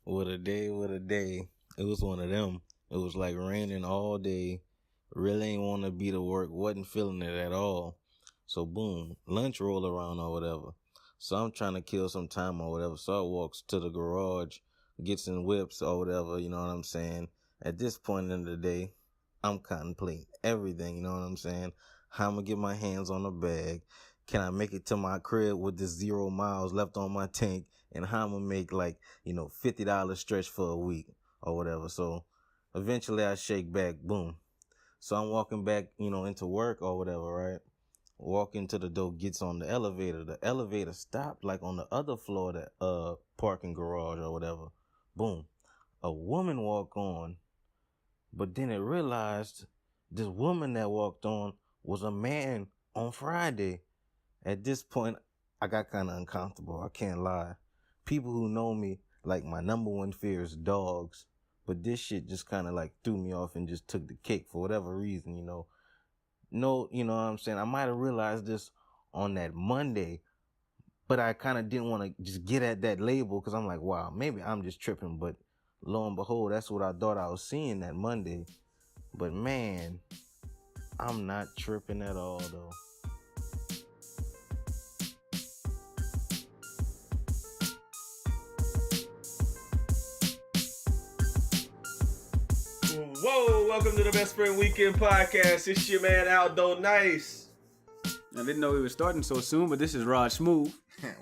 What a day, what a day. It was one of them. It was like raining all day. Really ain't want to be to work. Wasn't feeling it at all. So boom, lunch roll around or whatever. So I'm trying to kill some time or whatever. So I walks to the garage, gets in whips or whatever, you know what I'm saying? At this point in the day, I'm contemplating everything, you know what I'm saying? How I'm going to get my hands on the bag. Can I make it to my crib with this 0 miles left on my tank? And how I'm going to make like, $50 stretch for a week or whatever. So eventually I shake back, boom. So I'm walking back, into work or whatever, right? Walk into the door, gets on the elevator. The elevator stopped like on the other floor of the parking garage or whatever. Boom. A woman walked on, but then it realized this woman that walked on was a man on Friday. At this point, I got kind of uncomfortable. I can't lie. People who know me, like my number one fear is dogs. But this shit just kind of like threw me off and just took the cake for whatever reason, No, you know what I'm saying? I might have realized this on that Monday, but I kind of didn't want to just get at that label because I'm like, wow, maybe I'm just tripping. But lo and behold, that's what I thought I was seeing that Monday. But man, I'm not tripping at all, though. Whoa, welcome to the Best Friend Weekend Podcast. It's your man Aldo NICE. I didn't know we were starting so soon, but this is Rog Smuve.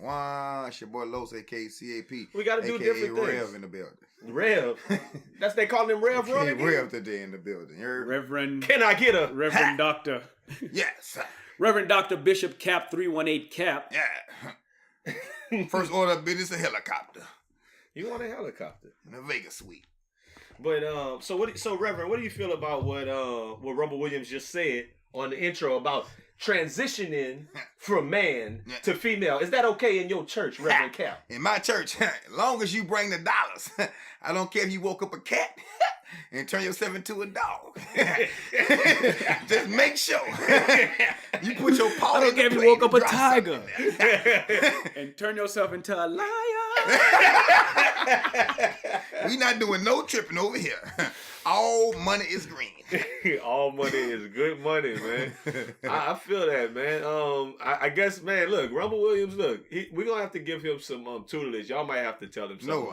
Wow, it's your boy Los, a.k.a. C.A.P. We got to do different things. Rev in the building. Rev? That's they calling him Rev Run again? Rev today in the building. Reverend. Can I get a? Reverend Doctor. Yes. Reverend Dr. Bishop C.A.P. 318 C.A.P. Yeah. First order of business, a helicopter. You want a helicopter? In a Vegas suite. But so Reverend, what do you feel about what Rumble Williams just said on the intro about transitioning from man to female? Is that okay in your church, Reverend Cap? In my church, as long as you bring the dollars, I don't care if you woke up a cat and turn yourself into a dog. Just make sure you put your paw. I don't care if you woke up a tiger and turn yourself into a lion. We not doing no tripping over here. All money is green. All money is good money, man. I feel that, man. I guess, man. Look, Rumble Williams. Look, we're gonna have to give him some tutelage. Y'all might have to tell him something.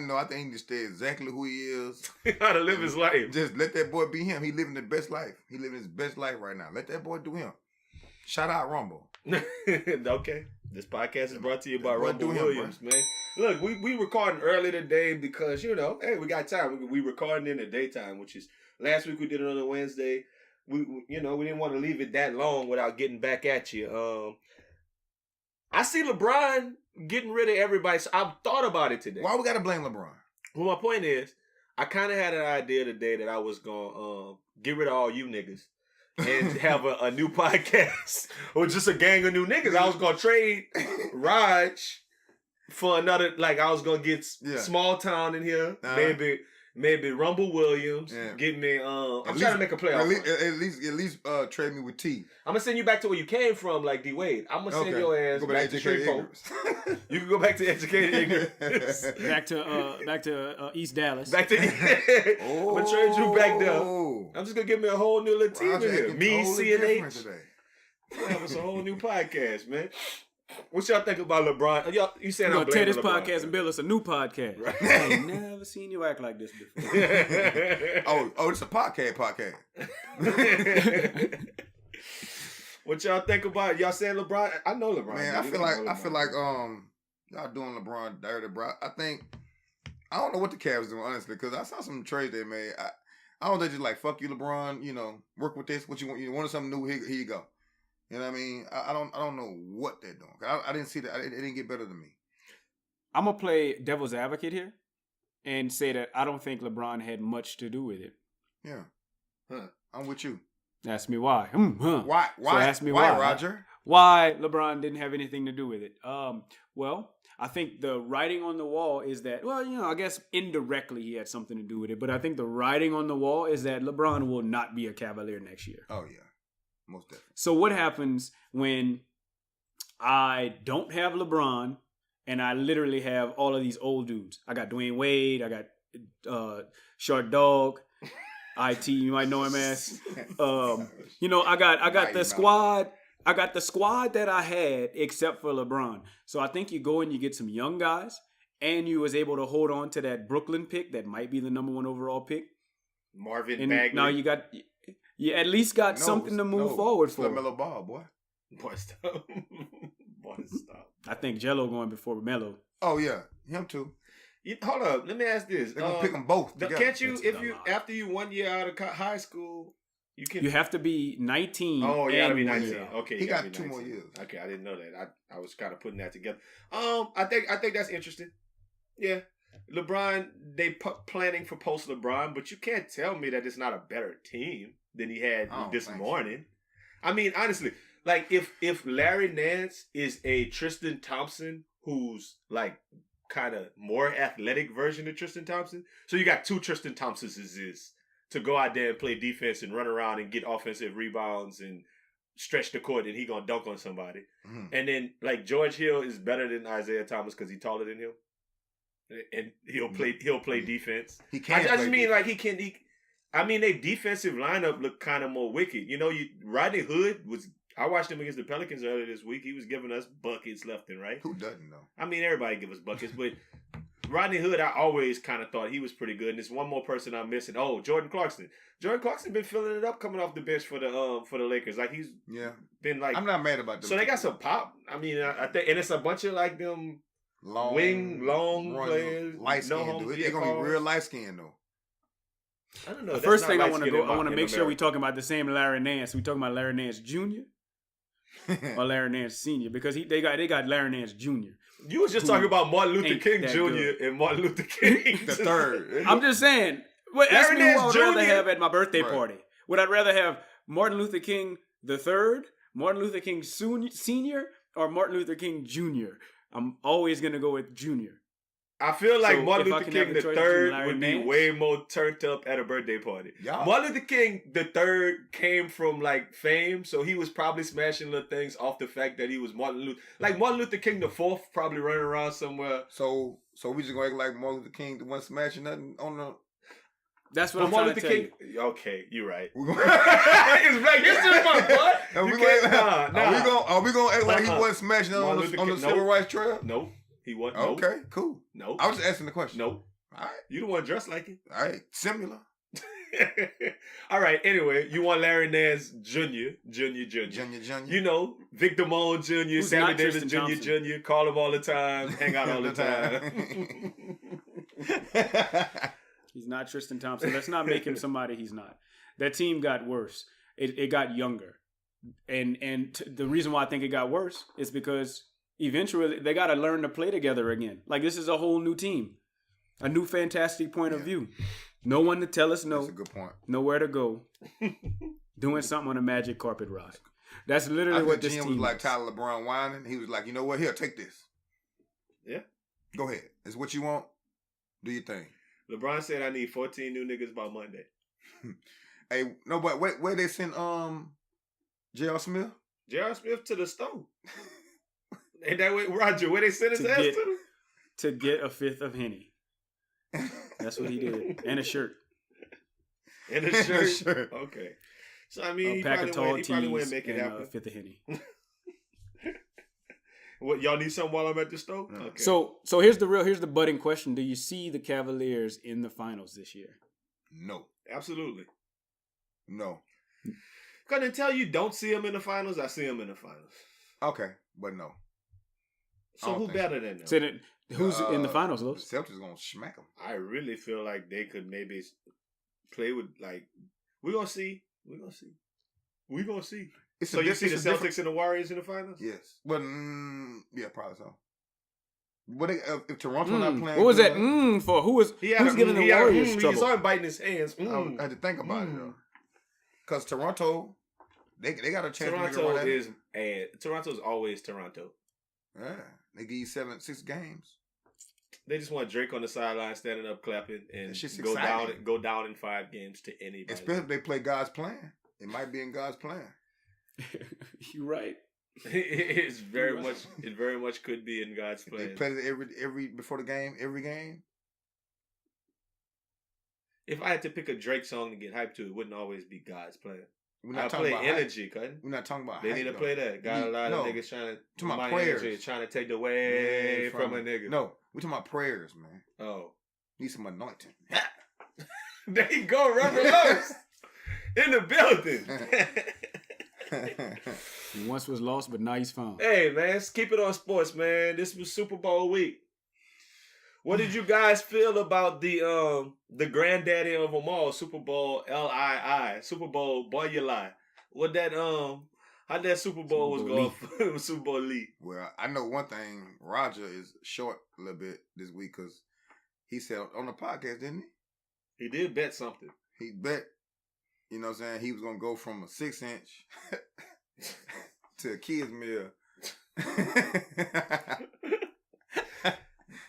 No, I think he needs to stay exactly who he is. How to live his life. Just let that boy be him. He living the best life. He living his best life right now. Let that boy do him. Shout out Rumble. Okay. This podcast is brought to you by Rumble Williams, man. Look, we recording early today because, hey, we got time. We recording in the daytime, which is, last week we did it on a Wednesday. We didn't want to leave it that long without getting back at you. I see LeBron getting rid of everybody, so I've thought about it today. Why we got to blame LeBron? Well, my point is, I kind of had an idea today that I was going to get rid of all you niggas and have a new podcast or just a gang of new niggas. I was going to trade Raj for another, like I was going to get Small Town in here, maybe Rumble Williams, get me, I'm trying to make a playoff. At least trade me with T. I'm going to send you back to where you came from, like D-Wade. I'm going to send your ass back to Street Folks. You can go back to educated ignorance. back to East Dallas. Back to I'm going to trade you back there. I'm just going to give me a whole new little team in here. Me, C&H. We're having a whole new podcast, man. What y'all think about LeBron? You saying I'm tear this LeBron, podcast and build us a new podcast. Right. I ain't never seen you act like this before. It's a podcast. What y'all think about? Y'all saying LeBron? I know LeBron. Man, I feel like y'all doing LeBron dirty, bro. I don't know what the Cavs doing, honestly, because I saw some trades they made. I don't know, they just like, fuck you, LeBron, work with this, what you want, wanted something new, here you go. You know what I mean? I don't know what they're doing. I didn't see that. It didn't get better than me. I'm going to play devil's advocate here and say that I don't think LeBron had much to do with it. Yeah. I'm with you. Ask me why. Why? So ask me why, Roger? Why LeBron didn't have anything to do with it? Well, I think the writing on the wall is that, I guess indirectly he had something to do with it, but I think the writing on the wall is that LeBron will not be a Cavalier next year. Oh, yeah. Most definitely. So what happens when I don't have LeBron and I literally have all of these old dudes. I got Dwayne Wade. I got Short Dog. IT, you might know him as. I got the squad. I got the squad that I had except for LeBron. So I think you go and you get some young guys, and you was able to hold on to that Brooklyn pick that might be the number 1 overall pick. Marvin Bagley. Now you at least got something to move forward for. LaMelo Ball, boy. Boy, stop. Boy, stop. I think Jello going before Melo. Oh yeah, him too. Hold up, let me ask this. They're gonna pick them both together. Can't you, after you 1 year out of high school, you have to be 19. Oh, you gotta be 19. Okay, he got 2 more years. Okay, I didn't know that. I was kind of putting that together. I think that's interesting. Yeah, LeBron, they planning for post LeBron, but you can't tell me that it's not a better team than he had this morning. So. I mean, honestly, like if Larry Nance is a Tristan Thompson who's like kind of more athletic version of Tristan Thompson, so you got 2 Tristan Thompsons to go out there and play defense and run around and get offensive rebounds and stretch the court, and he gonna dunk on somebody. Mm-hmm. And then like George Hill is better than Isaiah Thomas because he's taller than him. And he'll play defense. He can. I just mean like he can. I mean, their defensive lineup looked kind of more wicked. Rodney Hood was. I watched him against the Pelicans earlier this week. He was giving us buckets left and right. Who doesn't know? I mean, everybody give us buckets, but Rodney Hood, I always kind of thought he was pretty good. And there's one more person I'm missing. Oh, Jordan Clarkson. Jordan Clarkson been filling it up coming off the bench for the Lakers. Like he's been like. I'm not mad about that. So they got some pop. I mean, I think, and it's a bunch of like them. Long players, light skin. They're gonna be real light skin though. I don't know. The first thing I want to make sure we talking about the same Larry Nance. We talking about Larry Nance Jr. or Larry Nance Sr. because they got Larry Nance Jr. You was just talking about Martin Luther King Jr. and Martin Luther King the third. I'm just saying. Ask me who I would rather have at my birthday party. Would I rather have Martin Luther King the third, Martin Luther King Sr., or Martin Luther King Jr.? I'm always going to go with Junior. I feel like Martin Luther King the third would be way more turned up at a birthday party. Yeah. Martin Luther King the third came from like fame, so he was probably smashing little things off the fact that he was Martin Luther King the fourth, probably running around somewhere. So we just gonna act like Martin Luther King the one smashing nothing on the. That's what I'm trying to tell you. Okay, you're right. It's Black History Month, boy. Are we gonna act like he wasn't smashing on the civil rights trail? Nope. He wasn't. Okay, cool. No. I was just asking the question. Nope. All right. You the one dressed like him. All right. Similar. All right. Anyway, you want Larry Nance Jr. Victor Moan Jr., Sammy Davis Jr., call him all the time, hang out all the time. He's not Tristan Thompson. Let's not make him somebody he's not. That team got worse. It got younger. And the reason why I think it got worse is because eventually they got to learn to play together again. Like this is a whole new team. A new fantastic point of view. No one to tell us no. That's a good point. Nowhere to go. Doing something on a magic carpet ride. That's literally what this team was like. Tyler LeBron whining. He was like, you know what? Here, take this. Yeah. Go ahead. It's what you want. Do your thing. LeBron said I need 14 new niggas by Monday. Hey, no, but where they sent J.R. Smith? J.R. Smith to the stove. Ain't that way, Roger? Where they sent his ass to? To get a fifth of Henny. That's what he did. And a shirt. And a shirt. Okay. So I mean, he probably wouldn't make it happen. A fifth of Henny. What, y'all need something while I'm at the stove? Okay. So here's the budding question. Do you see the Cavaliers in the finals this year? No. Absolutely. No. Because until you don't see them in the finals, I see them in the finals. Okay, but no. So who better than them? So who's in the finals, Los? The Celtics going to smack them. I really feel like they could maybe play with, like, we're going to see. So you see the Celtics and the Warriors in the finals? Yes. Well, yeah, probably so. But if Toronto not playing, what was that for? Who's giving the Warriors trouble? He saw him biting his hands. I had to think about it though, because Toronto, they got a chance. Toronto's always Toronto. Yeah, they give you 6 games. They just want Drake on the sideline standing up clapping and go down in 5 games to anybody. Especially if they play God's plan. It might be in God's plan. You're right. It's very much. It very much could be in God's plan. They play it every before the game, every game. If I had to pick a Drake song to get hyped to, it wouldn't always be God's plan. We're not I talking play about Energy, cut. We're not talking about. They need to play that. Got a lot of niggas trying to. My prayers. Energy, trying to take the way from a nigga. No, we're talking about prayers, man. Oh, need some anointing. There you go, Reverend Lewis in the building. He once was lost, but now he's found. Hey, man, let's keep it on sports, man. This was Super Bowl week. What did you guys feel about the granddaddy of them all, Super Bowl LII, Super Bowl Boy You Lie? What that how that Super Bowl was going for Super Bowl Lee? Well, I know one thing. Roger is short a little bit this week because he said on the podcast, didn't he? He did bet something. He bet, you know what I'm saying, he was going to go from a 6-inch to a kid's meal.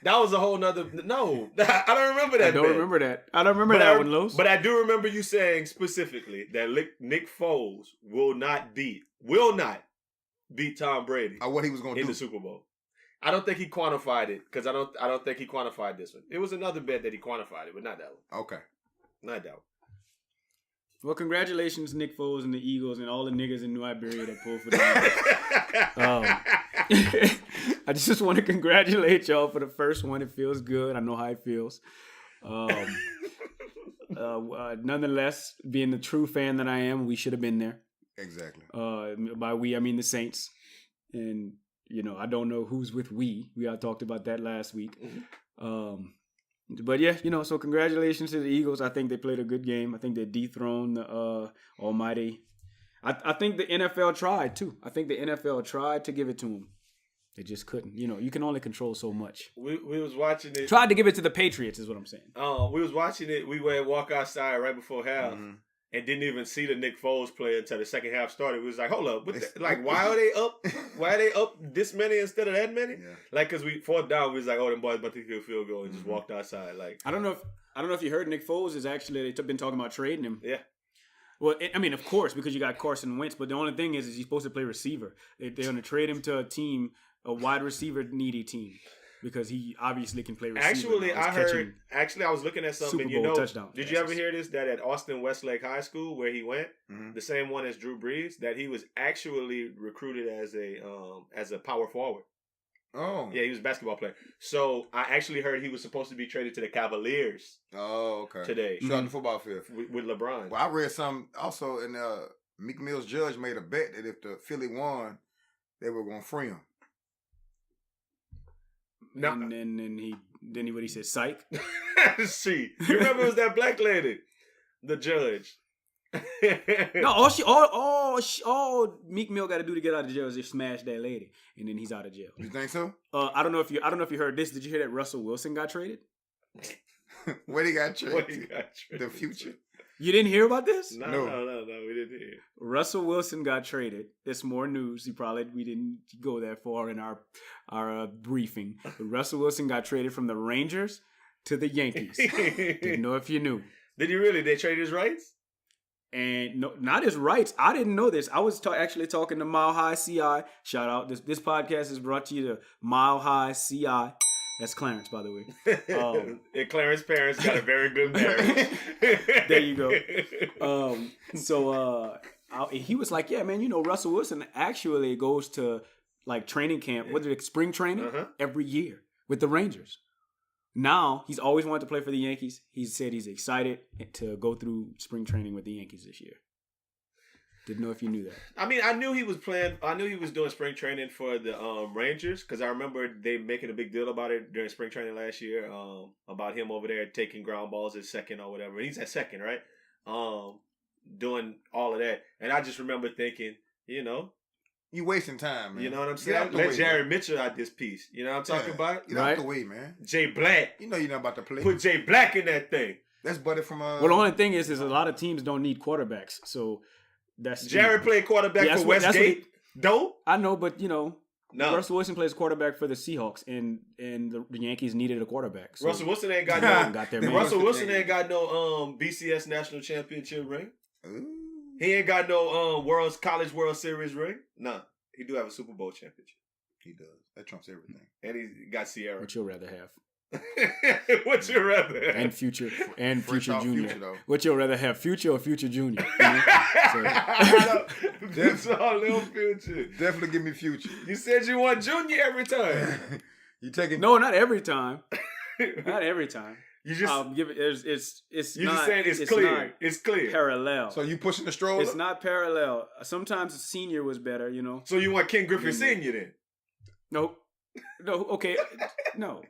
That was a whole nother... No, I don't remember that. I don't remember that. I don't remember that one, Los. But I do remember you saying specifically that Nick Foles will not beat Tom Brady what he was going to do in the Super Bowl. I don't think he quantified it because I don't think he quantified this one. It was another bet that he quantified it, but not that one. Okay. Not that one. Well, congratulations, Nick Foles and the Eagles and all the niggas in New Iberia that pulled for the Eagles. I just want to congratulate y'all for the first one. It feels good. I know how it feels. Nonetheless, being the true fan that I am, we should have been there. Exactly. By we, I mean the Saints. And, you know, I don't know who's with we. We all talked about that last week. But yeah, you know, so congratulations to the Eagles. I think they played a good game. I think they dethroned the almighty. I think the NFL tried too. I think the NFL tried to give it to them. They just couldn't. You know, you can only control so much. We was watching it. Tried to give it to the Patriots is what I'm saying. We was watching it. We went walk outside right before half. And didn't even see the Nick Foles play until the second half started. We was like, hold up. Why are they up? Why are they up this many instead of that many? Yeah. Like, because we fourth down, we was like, oh, them boys about to kill a field goal and just walked outside. Like, I don't know if you heard Nick Foles is actually, they've been talking about trading him. Yeah. Well, I mean, of course, because you got Carson Wentz, but the only thing is he's supposed to play receiver. They're going to trade him to a team, a wide receiver needy team. Because he obviously can play receiver. Actually, I was looking at something. Super Bowl touchdown. Did you ever hear this? That at Austin Westlake High School, where he went, the same one as Drew Brees, that he was actually recruited as a power forward. Oh, yeah, he was a basketball player. So I actually heard he was supposed to be traded to the Cavaliers. Oh, okay. Today, shot on the football field with LeBron. Well, I read some also in Meek Mill's judge made a bet that if the Philly won, they were going to free him. No. And he said, psych. See, you remember it was that black lady, the judge. No, all Meek Mill got to do to get out of jail is just smash that lady, and then he's out of jail. You think so? I don't know if you heard this. Did you hear that Russell Wilson got traded? Where he got traded? The future. You didn't hear about this? No, we didn't hear. Russell Wilson got traded. There's more news. We didn't go that far in our briefing. But Russell Wilson got traded from the Rangers to the Yankees. Didn't know if you knew. Did he really? They traded his rights? And no, not his rights. I didn't know this. I was actually talking to Mile High CI. Shout out. This podcast is brought to you to Mile High CI. That's Clarence, by the way. And Clarence's parents got a very good marriage. There you go. He was like, yeah, man, you know, Russell Wilson actually goes to like training camp, spring training every year with the Rangers. Now, he's always wanted to play for the Yankees. He said he's excited to go through spring training with the Yankees this year. Didn't know if you knew that. I mean, I knew he was playing. I knew he was doing spring training for the Rangers because I remember they making a big deal about it during spring training last year. About him over there taking ground balls at second or whatever. He's at second, right? Doing all of that, and I just remember thinking, you know, you wasting time, man. You know what I'm saying? Let Jared Mitchell out this piece. You know what I'm talking about? Get out the way, man. Jay Black. You know you're not about to play. Put Jay Black in that thing. That's Buddy from. Well, the only thing is a lot of teams don't need quarterbacks, so. Jared played quarterback for Westgate. Dope. I know, but you know, Russell Wilson plays quarterback for the Seahawks, and the Yankees needed a quarterback. So Russell Wilson ain't got no. Russell Wilson ain't got no BCS national championship ring. Ooh. He ain't got no College World Series ring. Nah, He do have a Super Bowl championship. He does. That trumps everything. And he got Sierra. What you'll rather have. What you rather have? And Future Junior. Future, what you'll rather have, Future or Future Junior? Future. Definitely give me Future. You said you want Junior every time. You taking? No, not every time. Not every time. You just give it. It's you not, just saying it's clear. It's clear. Parallel. So you pushing the stroller? It's not parallel. Sometimes Senior was better, So you want Ken Griffey Senior then? Nope. No. Okay. No.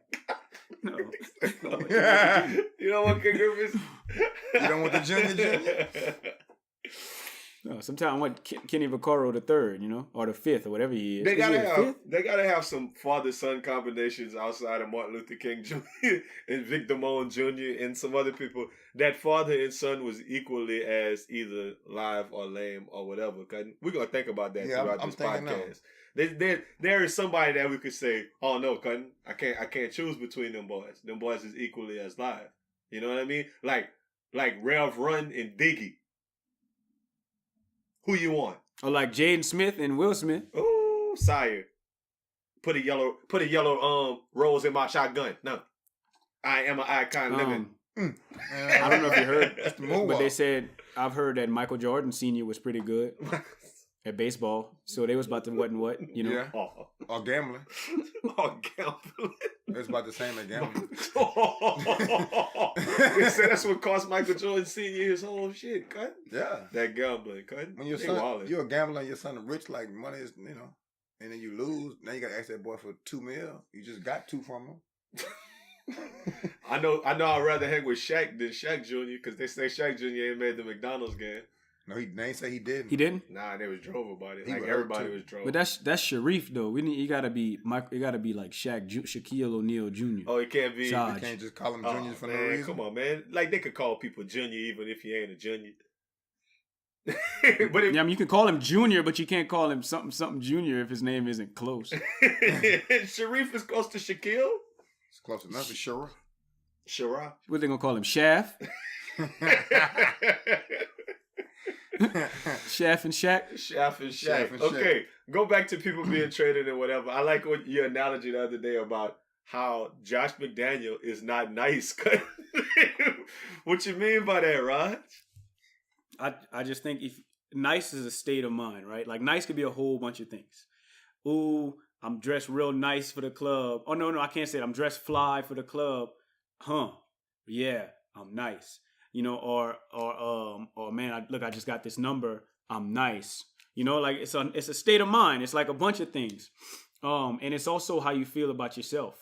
No. You don't want Ken Griffey? You don't want the Junior? No, sometimes I want Kenny Vaccaro the third, or the fifth, or whatever he is. They gotta have some father-son combinations outside of Martin Luther King Jr. and Vic Damone Jr. and some other people. That father and son was equally as either live or lame or whatever. We're gonna think about that throughout this podcast. There is somebody that we could say, oh no, Cutting, I can't choose between them boys. Them boys is equally as live. You know what I mean? Like Rev Run and Biggie. Who you want? Or like Jaden Smith and Will Smith. Oh, sire. Put a yellow rose in my shotgun. No. I am an icon living. I don't know if you heard, but they said, I've heard that Michael Jordan Sr. was pretty good at baseball. So they was about to what. Yeah. Or gambling. Or gambling. It's about the same as gambling. They said that's what cost Michael Jordan Sr. his whole shit, cut. Yeah. That gambling, cut. When your son, you're a gambler and your son rich, like money is, and then you lose. Now you got to ask that boy for $2 million. You just got 2 from him. I know I'd rather hang with Shaq than Shaq Jr. because they say Shaq Jr. ain't made the McDonald's game. No, they ain't say he didn't. He didn't? Nah, they was drove about it. Like everybody was drove. But that's Sharif though. You gotta be like Shaquille O'Neal Jr. Oh, it can't be. You can't just call him Junior for no reason. Come on, man. Like they could call people Junior even if you ain't a Junior. But you can call him Junior, but you can't call him something Junior if his name isn't close. Sharif is close to Shaquille. It's close enough to Shara. Shara. What they gonna call him? Shaft? Shaft and Shaq. Okay, go back to people being traded and whatever. I like your analogy the other day about how Josh McDaniel is not nice. What you mean by that, Raj? I just think if nice is a state of mind, right? Like nice could be a whole bunch of things. Ooh, I'm dressed real nice for the club. Oh no, I can't say it. I'm dressed fly for the club. Yeah, I'm nice. Or man, I just got this number. I'm nice. Like it's a state of mind. It's like a bunch of things. And it's also how you feel about yourself.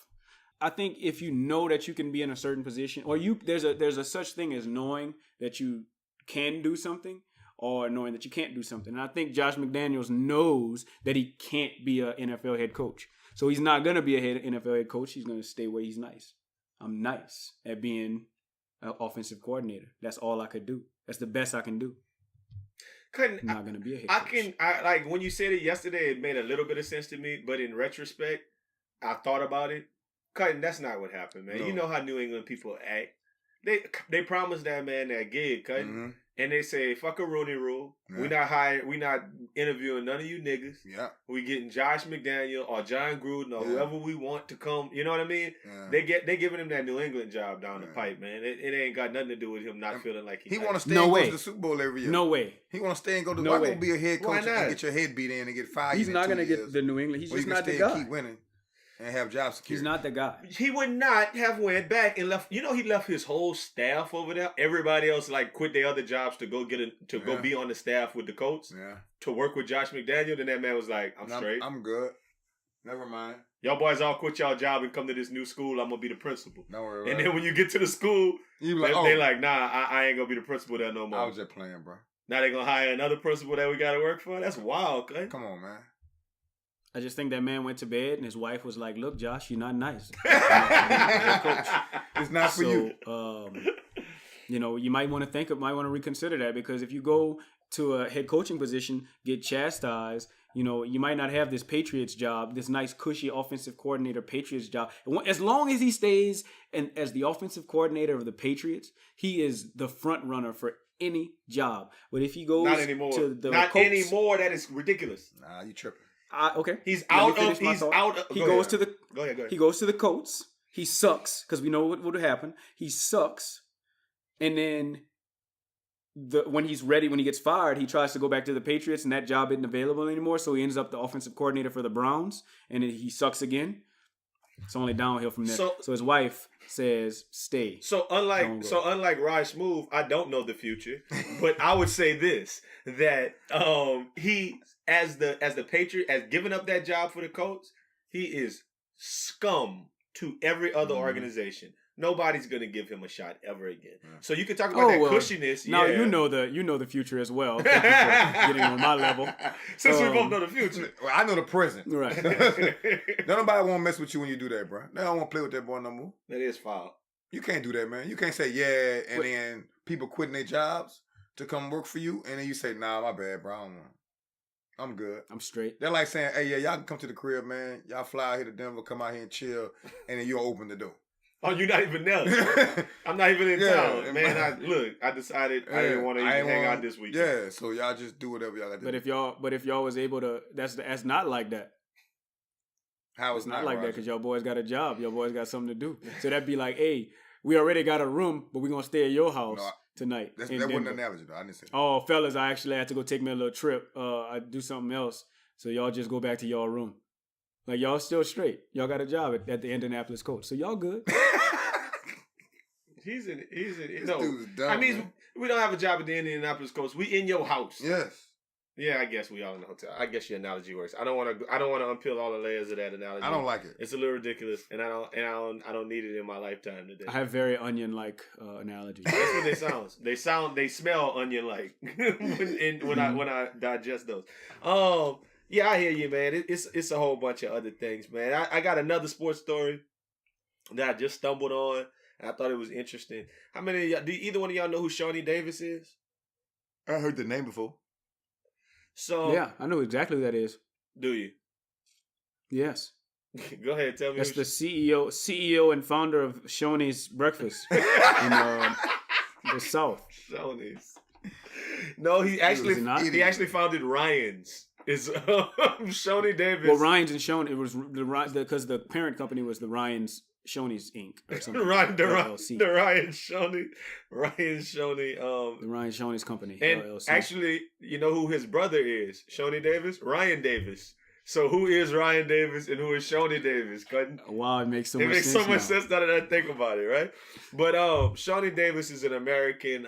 I think if you know that you can be in a certain position, or there's a such thing as knowing that you can do something, or knowing that you can't do something. And I think Josh McDaniels knows that he can't be an NFL head coach. So he's not gonna be a NFL head coach. He's gonna stay where he's nice. I'm nice at being an offensive coordinator. That's all I could do. That's the best I can do. I'm not gonna be a head coach. I like when you said it yesterday, it made a little bit of sense to me, but in retrospect, I thought about it. Cutting, that's not what happened, man. No. You know how New England people act. They promised that man that gig, Cutting, and they say, fuck a Rooney Rule. Yeah. We not interviewing none of you niggas. Yeah. We getting Josh McDaniel or John Gruden or whoever we want to come. You know what I mean? Yeah. They giving him that New England job down the pipe, man. It ain't got nothing to do with him not feeling like he want to stay and go to the Super Bowl every year. No way. He want to stay and go to why gonna be a head coach and get your head beat in and get fired. He's not gonna get the New England. He's just not the guy. Keep winning. And have job security. He's not the guy. He would not have went back and left. He left his whole staff over there. Everybody else quit their other jobs to go go be on the staff with the Colts. Yeah. To work with Josh McDaniel. Then that man was like, "I'm straight. I'm good. Never mind. Y'all boys all quit y'all job and come to this new school. I'm gonna be the principal. Don't worry. And then when you get to the school, they like, nah, I ain't gonna be the principal there no more. I was just playing, bro. Now they gonna hire another principal that we gotta work for. That's wild, okay? Come on, man. I just think that man went to bed and his wife was like, look, Josh, you're not nice. It's not for you. You might want to reconsider that, because if you go to a head coaching position, get chastised, you might not have this Patriots job, this nice cushy offensive coordinator Patriots job. As long as he stays as the offensive coordinator of the Patriots, he is the front runner for any job. But if he goes not anymore. to the not Colts, anymore, that is ridiculous. Nah, you tripping. Okay. He's out of. He goes to the. Go ahead. He goes to the Colts. He sucks because we know what would happen. He sucks, and then when he's ready, when he gets fired, he tries to go back to the Patriots, and that job isn't available anymore. So he ends up the offensive coordinator for the Browns, and then he sucks again. It's only downhill from there. So his wife says, "Stay." So unlike Rog Smuve, I don't know the future, but I would say this: that he, as the Patriot, as giving up that job for the Colts, he is scum to every other organization. Nobody's gonna give him a shot ever again. So you can talk about cushiness. Now you know the future as well. Thank you for getting on my level. Since we both know the future, well, I know the present. Right. Nobody won't mess with you when you do that, bro. They don't want to play with that boy no more. That is foul. You can't do that, man. You can't say and then people quitting their jobs to come work for you, and then you say, "Nah, my bad, bro. I don't want. I'm good. I'm straight." They're like saying, "Hey, yeah, y'all can come to the crib, man. Y'all fly out here to Denver, come out here and chill, and then you'll open the door." Oh, you're not even there. I'm not even in town, man. I decided I didn't want to even hang out this weekend. Yeah, so y'all just do whatever y'all got to do. But if y'all was able to, that's not like that. How it's not like that because y'all boys got a job. Y'all boys got something to do. So that'd be like, hey, we already got a room, but we're gonna stay at your house tonight. That wasn't an analogy, though. I didn't say that. Oh, fellas, I actually had to go take me a little trip. I do something else, so y'all just go back to y'all room. Like y'all still straight. Y'all got a job at the Indianapolis Colts, so y'all good. He's in. No, dumb, I mean, we don't have a job at the Indianapolis Colts. We in your house. Yes. Yeah, I guess we all in the hotel. I guess your analogy works. I don't want to unpeel all the layers of that analogy. I don't like it. It's a little ridiculous, and I don't need it in my lifetime today. I have very onion-like analogies. That's what they sound. They smell onion-like when I digest those. Yeah, I hear you, man. It's a whole bunch of other things, man. I got another sports story that I just stumbled on. And I thought it was interesting. How many of y'all, do either one of y'all know who Shauni Davis is? I heard the name before. So yeah, I know exactly who that is. Do you? Yes. Go ahead, tell me. That's the CEO and founder of Shauni's Breakfast in the South. Shauni's. No, he actually founded Ryan's. Is Shauni Davis? Well, Ryan's and Shauni. It was because the parent company was the Ryan's Shauni's Inc. or something. The Ryan Shauni. The Ryan Shauni's company. And LLC. actually, you know who his brother is? Shauni Davis? Ryan Davis. So who is Ryan Davis and who is Shauni Davis? Wow, it makes so much sense. It makes so much sense now that I think about it, right? But Shauni Davis is an American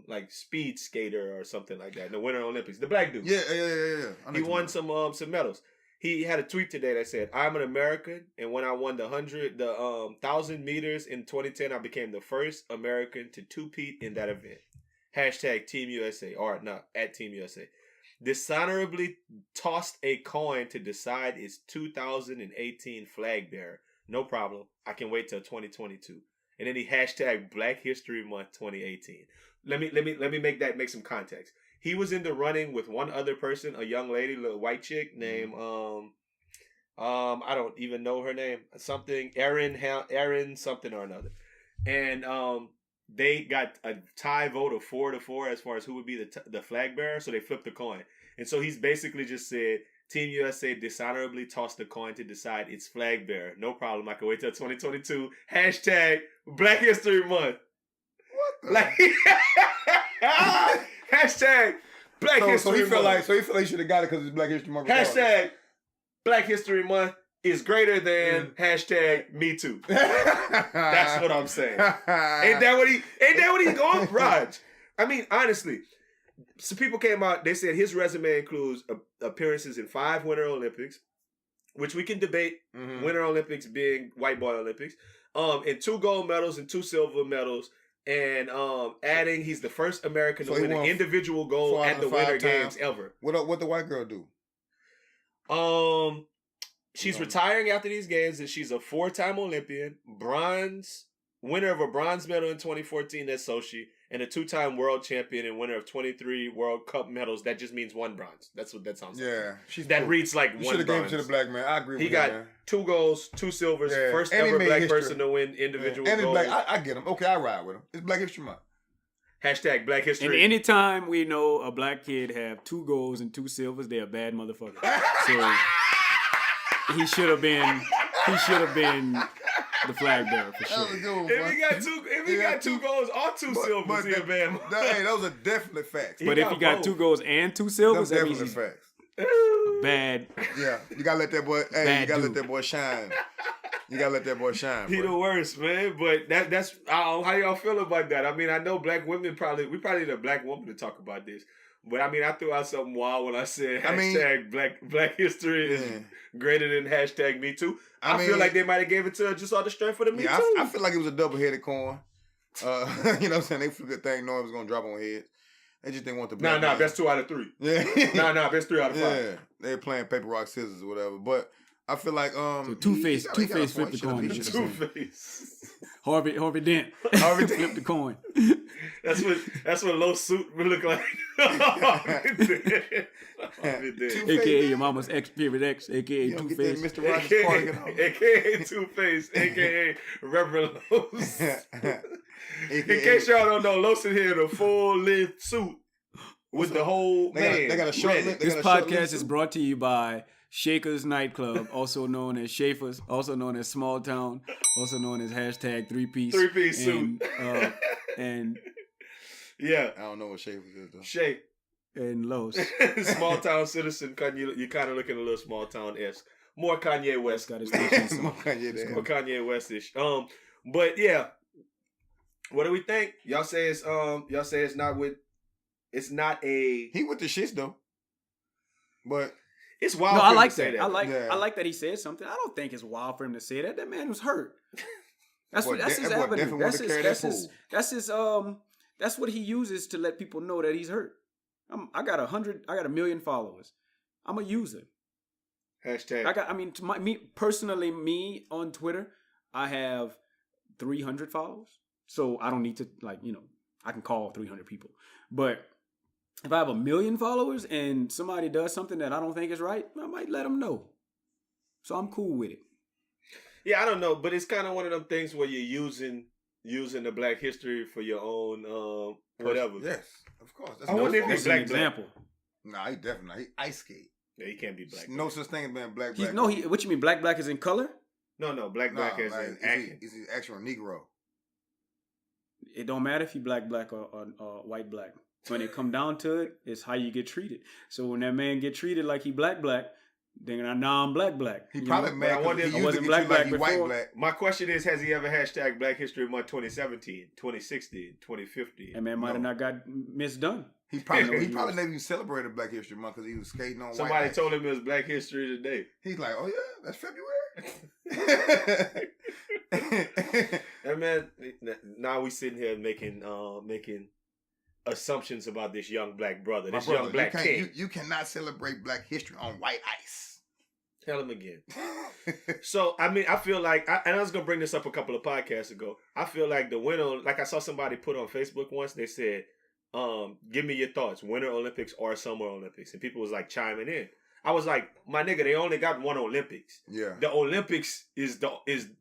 like speed skater or something like that in the Winter Olympics. The black dude. Yeah. He won some medals. He had a tweet today that said, "I'm an American, and when I won the 1,000 meters in 2010, I became the first American to two-peat in that event. Hashtag Team USA, or not, at Team USA. Dishonorably tossed a coin to decide its 2018 flag bearer. No problem. I can wait till 2022." And then he hashtag Black History Month 2018. Let me make some context. He was in the running with one other person, a young lady, little white chick named I don't even know her name. Something Erin something or another. And they got a tie vote of 4-4 as far as who would be the flag bearer. So they flipped the coin. And so he's basically just said, Team USA dishonorably tossed the coin to decide its flag bearer. No problem. I can wait till 2022. Hashtag Black History Month. What the? Hashtag Black History Month. So he felt like he should have got it because it's Black History Month. Hashtag Black History Month is greater than hashtag Me Too. That's what I'm saying. Ain't that what he's going? Raj. I mean, honestly, some people came out, they said his resume includes appearances in 5 Winter Olympics, which we can debate, Winter Olympics being white boy Olympics, and 2 gold medals and 2 silver medals. And adding, he's the first American to win an individual gold at the Winter Games ever. What the white girl do? She's retiring after these games, and she's a 4-time Olympian, winner of a bronze medal in 2014 at Sochi, and a 2-time world champion and winner of 23 World Cup medals. That just means 1 bronze. That's what that sounds like. Yeah, that reads like 1 bronze. Should have given it to the black man. I agree with you. He got 2 golds, 2 silvers, first and ever black person to win individual gold. Black. I get him. Okay, I ride with him. It's Black History Month. Hashtag Black History. And anytime we know a black kid have 2 golds and 2 silvers, they're a bad motherfucker. So he should have been the flag bearer for sure. If he got two goals or two silvers, he a bad. Hey, those are definitely facts. But if he got 2 goals and 2 silvers, that means definitely he's facts. bad. Yeah, you gotta let that boy. Hey, you gotta let that boy shine. You gotta let that boy shine. He the worst, man. But that's how y'all feel about that. I mean, I know black women we probably need a black woman to talk about this. But I mean, I threw out something wild when I said hashtag Black History is greater than hashtag Me Too. I feel like they might have gave it to her just on the strength for the Me Too. I feel like it was a double-headed coin. You know what I'm saying? They flew the thing knowing it was gonna drop on heads. They just didn't want the black. Nah, that's 2 out of 3. Yeah. Nah, that's 3 out of 5. Yeah, they're playing paper rock scissors or whatever. But I feel like so Two-Face flipped the coin. Two-Face. Harvey Dent flipped the coin. That's what low suit would look like. AKA your mama's Period X, AKA Two-Face. Mr. Rogers Party, AKA Two-Face, AKA Reverend Los. In case y'all don't know, Los in here in a full-length suit with the whole man. They got a short. This podcast is brought to you by Shaker's Nightclub, also known as Schaefer's, also known as Small Town, also known as hashtag 3-piece. 3-piece suit. And yeah. I don't know what Schaefer's is though. Shay. And Los. Small town citizen, you kind of looking a little small town-esque. More Kanye West. Got his More Kanye West-ish. But yeah. What do we think? Y'all say it's not a he with the shits though. But it's wild. No, for I him like to say that. that. I like that he said something. I don't think it's wild for him to say that. That man was hurt. That's his avenue. That's what he uses to let people know that he's hurt. I got 1 million followers. I'm a user. Hashtag. Me personally, on Twitter, I have 300 followers. So I don't need to I can call 300 people. But if I have 1 million followers and somebody does something that I don't think is right, I might let them know. So I'm cool with it. Yeah, I don't know, but it's kind of one of them things where you're using the Black history for your own whatever. Yes, of course. I wonder if he's an example. Nah, he definitely ice skate. Yeah, he can't be black. No such thing as being black. What you mean? Black is in color? No, black as in acting. He's an actual Negro. It don't matter if you black or white black. When it come down to it, it's how you get treated. So when that man get treated like he black, then now I'm black. He probably mad. I wasn't black before. White black. My question is, has he ever hashtag Black History Month 2017, 2016, 2050? That man might have not got misdone. He probably never even celebrated Black History Month because he was skating on. Somebody told him it was Black History today. He's like, oh yeah, that's February. And man, now we sitting here making assumptions about this young black brother, young black king. You cannot celebrate Black History on white ice. Tell him again. So, I mean, I feel like, and I was going to bring this up a couple of podcasts ago. I feel like the winter, like I saw somebody put on Facebook once, they said, give me your thoughts, Winter Olympics or Summer Olympics. And people was like chiming in. I was like, my nigga, they only got one Olympics. Yeah. The Olympics is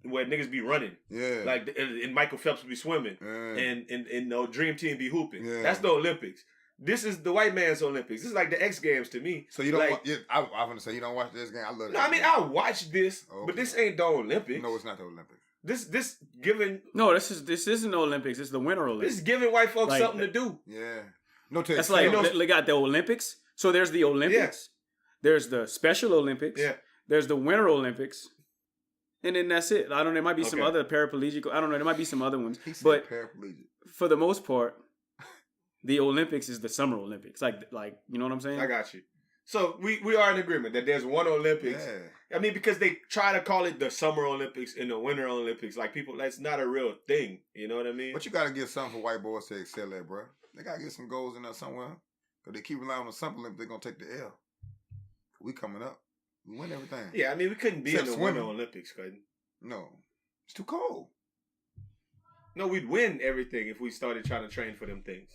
where niggas be running. Yeah. Like, and Michael Phelps be swimming. Yeah. And Dream Team be hooping. Yeah. That's the Olympics. This is the white man's Olympics. This is like the X Games to me. So you don't I'm going to say you don't watch this game? I love it. No, I mean, I watch this, but this ain't the Olympics. No, it's not the Olympics. This giving... No, this isn't the Olympics. It's the Winter Olympics. This is giving white folks something to do. Yeah. No, that's like, they got the Olympics. So there's the Olympics. Yeah. There's the Special Olympics. Yeah. There's the Winter Olympics. And then that's it. I don't know. There might be some other paraplegic. I don't know. There might be some other ones. But paraplegic. For the most part, the Olympics is the Summer Olympics. Like you know what I'm saying? I got you. So we are in agreement that there's one Olympics. Yeah. I mean, because they try to call it the Summer Olympics and the Winter Olympics. Like people, that's not a real thing. You know what I mean? But you got to get something for white boys to excel at, bro. They got to get some goals in there somewhere. Because they keep relying on the Summer Olympics, they're going to take the L. We coming up. We win everything. Yeah, I mean, we couldn't be in the Winter Olympics, couldn't? No. It's too cold. No, we'd win everything if we started trying to train for them things.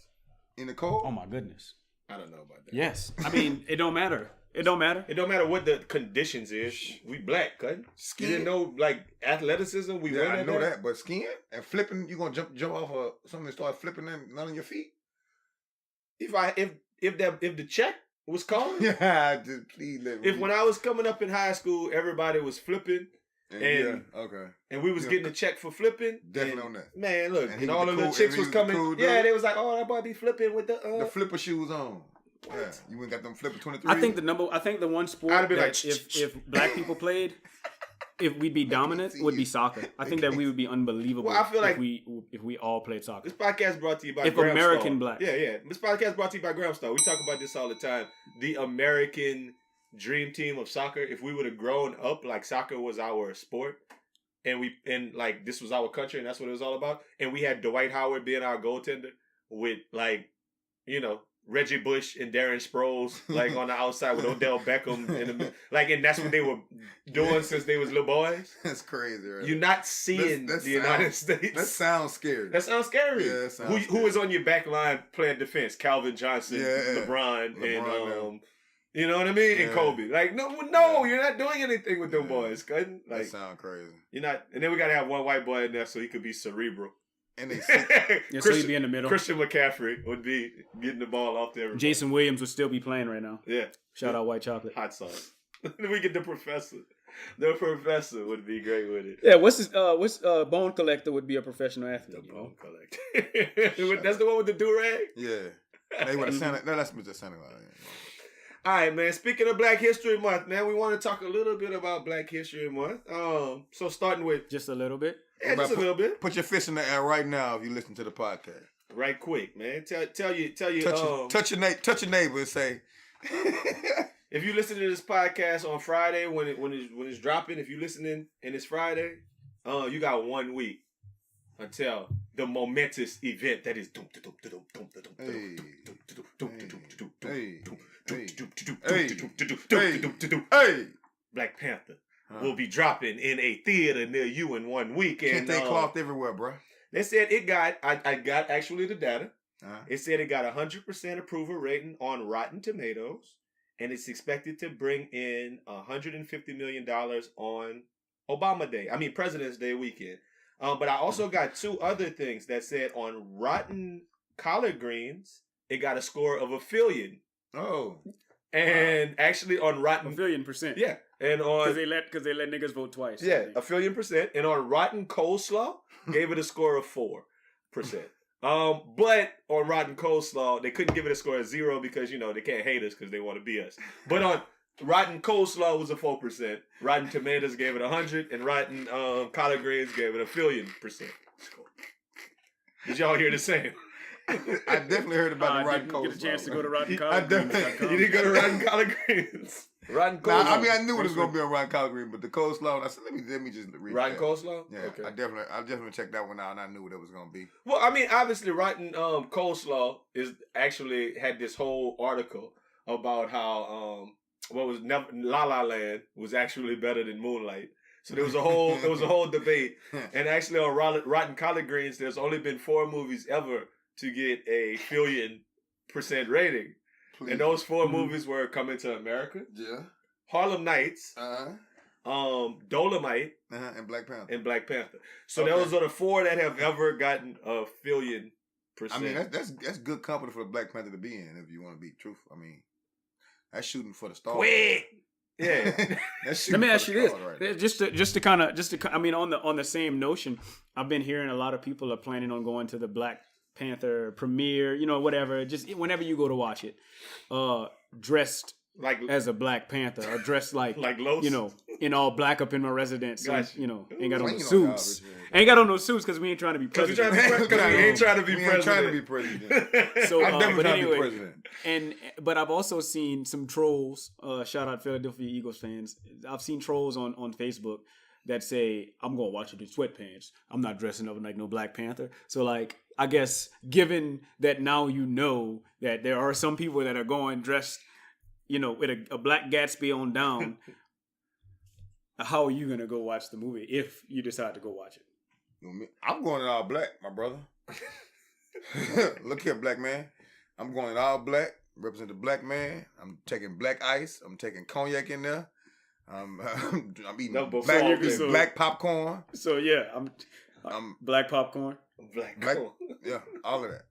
In the cold? Oh, my goodness. I don't know about that. Yes. I mean, it don't matter. It don't matter. It don't matter what the conditions is. We black, couldn't? You didn't know, like, athleticism? We win I know that. But skiing and flipping, you going to jump off of something and start flipping and none on your feet? If the check was called? Yeah, just please let me. If when I was coming up in high school, everybody was flipping. And okay. And we was getting a check for flipping. Definitely on that. Man, look, and all of the chicks was coming. They was like, oh, that boy be flipping with the flipper shoes on. What? Yeah, you ain't got them flipper 23. I think the one sport that like, if black people played, if we'd be dominant, would be soccer. I think that we would be unbelievable. Well, I feel like if we all played soccer. This podcast brought to you by American Black. Yeah. This podcast brought to you by Graham Star. We talk about this all the time. The American dream team of soccer. If we would have grown up like soccer was our sport, and like this was our country, and that's what it was all about. And we had Dwight Howard being our goaltender with like, Reggie Bush and Darren Sproles like on the outside with Odell Beckham in the like, and that's what they were doing since they was little boys. That's crazy, right? You're not seeing the United States. That sounds scary. That sounds scary. Yeah, that sounds who was on your back line playing defense? Calvin Johnson, LeBron, and you know what I mean? And Kobe. Like, no, you're not doing anything with them boys. Like, that sound crazy. You're not. And then we got to have one white boy in there so he could be cerebral. And they so he'd be in the middle. Christian McCaffrey would be getting the ball off there. Jason Williams would still be playing right now. Yeah. Shout out White Chocolate. Hot sauce. Then we get the professor. The professor would be great with it. Yeah, what's Bone Collector would be a professional athlete. The Bone Collector. That's the one with the do-rag? Yeah. They would have Santa. No, that's Mr. Santa Claus. All right, man. Speaking of Black History Month, man, we want to talk a little bit about Black History Month. So starting with just a little bit. Yeah, just a little bit. Put your fist in the air right now if you listen to the podcast. Right quick, man. Tell you. Touch your neighbor and say. If you listen to this podcast on Friday when it's dropping, if you listening and it's Friday, you got 1 week until the momentous event that is Black Panther will be dropping in a theater near you in 1 week. Can't they cloth everywhere, bro? They said it got. I got actually the data. It said it got 100% approval rating on Rotten Tomatoes, and it's expected to bring in $150 million on President's Day weekend. But I also got two other things that said on Rotten Collard Greens, it got a score of 1 billion. Oh. And actually on Rotten... 1 billion%. Yeah. And on... Because they let niggas vote twice. Yeah, 1 billion%. And on Rotten Coleslaw, gave it a score of 4%. But on Rotten Coleslaw, they couldn't give it a score of 0 because, they can't hate us because they want to be us. But on Rotten Coleslaw was a 4%. Rotten Tomatoes gave it 100, and Rotten Collard Greens gave it 1 billion% score. Did y'all hear the same? I definitely heard about the Rotten Coleslaw. Get a chance to go to Rotten Collard Greens. You didn't go to Rotten Collard Greens. Rotten Coleslaw. I knew it was going to be on Rotten Collard Greens, but the coleslaw, I said, let me just read Rotten Coleslaw? Yeah, okay. I definitely checked that one out, and I knew what it was going to be. Well, obviously, Rotten Coleslaw actually had this whole article about how La La Land was actually better than Moonlight. So there was a whole debate, and actually on Rotten Collard Greens, there's only been 4 movies ever to get a 1 billion% rating. Please. And those 4 movies were Coming to America, Harlem Nights, Dolomite, and Black Panther. So those are the 4 that have ever gotten a 1 billion%. I mean, that's good company for Black Panther to be in, if you want to be truthful. I mean, that's shooting for the stars. Quick! Yeah. Let me ask you this, right, just to kind of on the same notion, I've been hearing a lot of people are planning on going to the Black Panther premiere, whatever. Just whenever you go to watch it, dressed like as a Black Panther, or dressed like Los. In all black up in my residence. Gotcha. And, ain't got on no suits. Ain't got on no suits because we ain't trying to be president. Because we ain't trying to be president. So, I'm definitely but trying anyway, to be president. But I've also seen some trolls. Shout out Philadelphia Eagles fans. I've seen trolls on Facebook that say, I'm going to watch it in sweatpants. I'm not dressing up like no Black Panther. So, like, I guess given that now that there are some people that are going dressed, with a Black Gatsby on down, how are you going to go watch the movie if you decide to go watch it? I'm going in all black, my brother. Look here, black man. I'm going in all black, represent the black man. I'm taking black ice. I'm taking cognac in there. I'm eating black popcorn. So yeah, I'm black popcorn. Black corn. Yeah, all of that.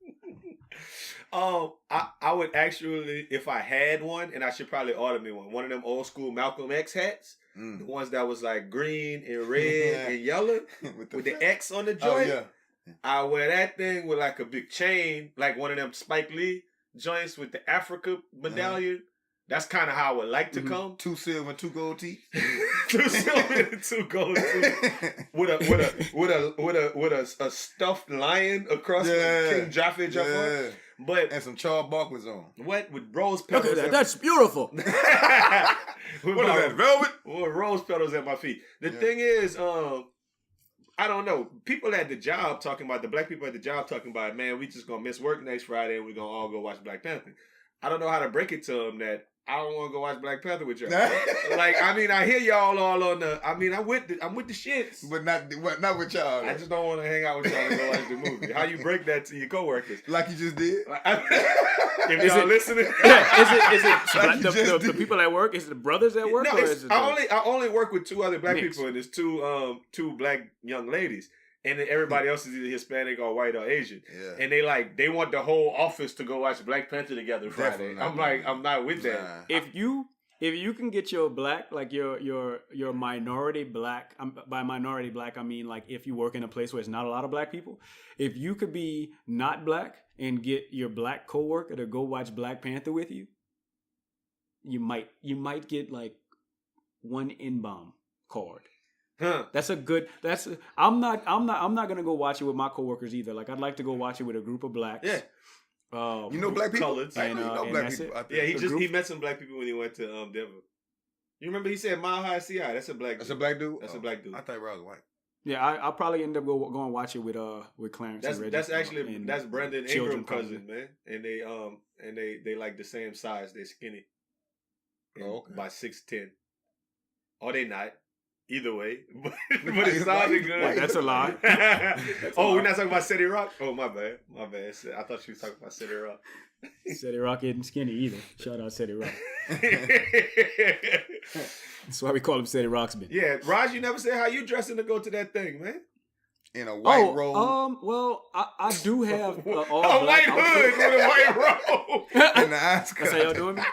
I would actually, if I had one, and I should probably order me one of them old school Malcolm X hats. The ones that was like green and red and yellow with the X on the joint. Oh, yeah. I wear that thing with like a big chain, like one of them Spike Lee joints with the Africa medallion. That's kind of how I would like to come. 2 silver and 2 gold teeth. 2 silver and 2 gold teeth. With a stuffed lion across King Jaffe Jafar. But and some charred barklers on. What with rose petals? Look at that. That's beautiful. What is that? Velvet? With rose petals at my feet. The thing is, I don't know. People at the job talking about the black people at the job talking about, man, we just gonna miss work next Friday and we're gonna all go watch Black Panther. I don't know how to break it to them that I don't want to go watch Black Panther with y'all. Like, I mean, I hear y'all all on the. I mean, I'm with the shits, but not with y'all. I just don't want to hang out with y'all and go watch the movie. How you break that to your coworkers? Like you just did. If y'all listening, is it the people at work? Is it the brothers at work? No, or is it I only work with 2 other black people, and there's 2 black young ladies. And then everybody else is either Hispanic or white or Asian. Yeah. And they want the whole office to go watch Black Panther together Friday. I'm like, I'm not with that. If you can get your black, like your minority black, by minority black, I mean like if you work in a place where it's not a lot of black people, if you could be not black and get your black coworker to go watch Black Panther with you, you might get like 1 N-bomb card. Huh. I'm not gonna go watch it with my coworkers either. Like I'd like to go watch it with a group of blacks. Yeah. You know black people. Colors. And, you know black people. Yeah, he met some black people when he went to Denver. You remember he said Mile High CI? That's a black dude. That's a black dude? That's a black dude. I thought Rog was white. Yeah, I'll probably end up going watch it with Clarence. That's actually that's Brendan Ingram's cousin, man. And they like the same size. They're skinny. By 6'10". Or they not. Either way, but it sounded good. Wait, that's a lie. We're not talking about City Rock? Oh, my bad. I thought she was talking about City Rock. City Rock isn't skinny either. Shout out City Rock. That's why we call him City Rocksman. Yeah, Raj, you never said how you dressing to go to that thing, man. In a white robe. Well, I do have a white hood with a white robe. And the eyes cut. That's how y'all doing me?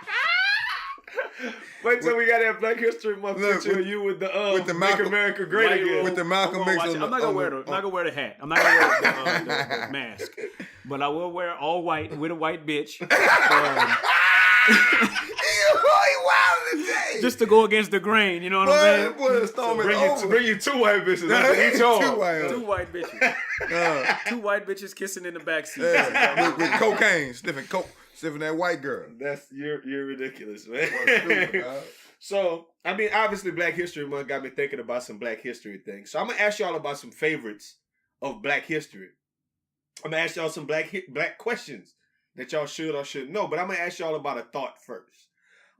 Wait till we got that Black History Month picture of you with the Make America Great Again. With the Malcolm X. I'm not gonna wear the hat. I'm not gonna wear the mask. But I will wear all white with a white bitch. Just to go against the grain, you know what I'm saying? Bring you 2 white bitches. Two white bitches. 2 white bitches kissing in the backseat. Yeah, with cocaine, sniffing coke. Sniffing that white girl. You're ridiculous, man. So, I mean, obviously Black History Month got me thinking about some Black history things. So I'm going to ask y'all about some favorites of Black history. I'm going to ask y'all some black questions that y'all should or shouldn't know. But I'm going to ask y'all about a thought first.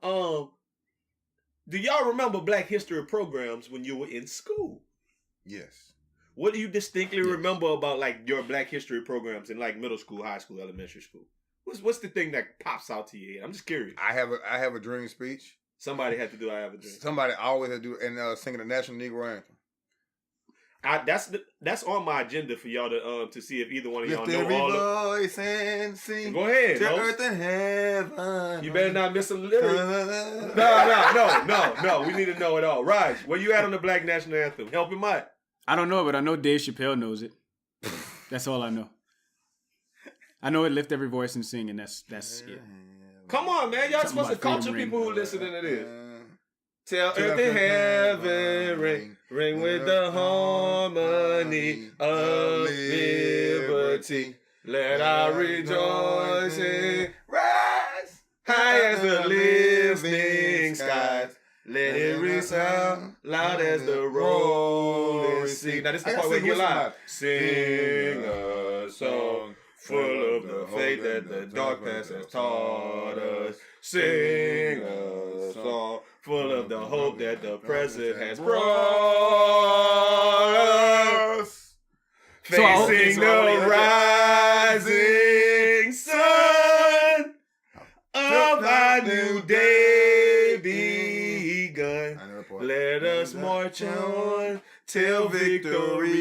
Do y'all remember Black history programs when you were in school? Yes. What do you distinctly remember about like your Black history programs in like middle school, high school, elementary school? What's the thing that pops out to you? I'm just curious. I have a dream speech. Somebody had to do I Have a Dream. Somebody always had to do and singing the National Negro Anthem. That's on my agenda for y'all to see if either one of y'all Lift know all of voice and sing. Go ahead. To earth and heaven. You better not miss a lyric. No. We need to know it all. Raj, where you at on the Black National Anthem? Help him out. I don't know, but I know Dave Chappelle knows it. That's all I know. I know it lift every voice and sing, and that's it. Come on, man. Y'all supposed to culture people who listening to this. Tell earth and heaven ring with the harmony of liberty. Let our rejoicing rise high as the living skies. Let it resound loud as the rolling sea. Now this is the part where you get live. Sing a song full of the faith that the dark past has taught us. Sing a song full of the hope that the present has brought us. Facing the rising sun of our new day begun. Let us march on till victory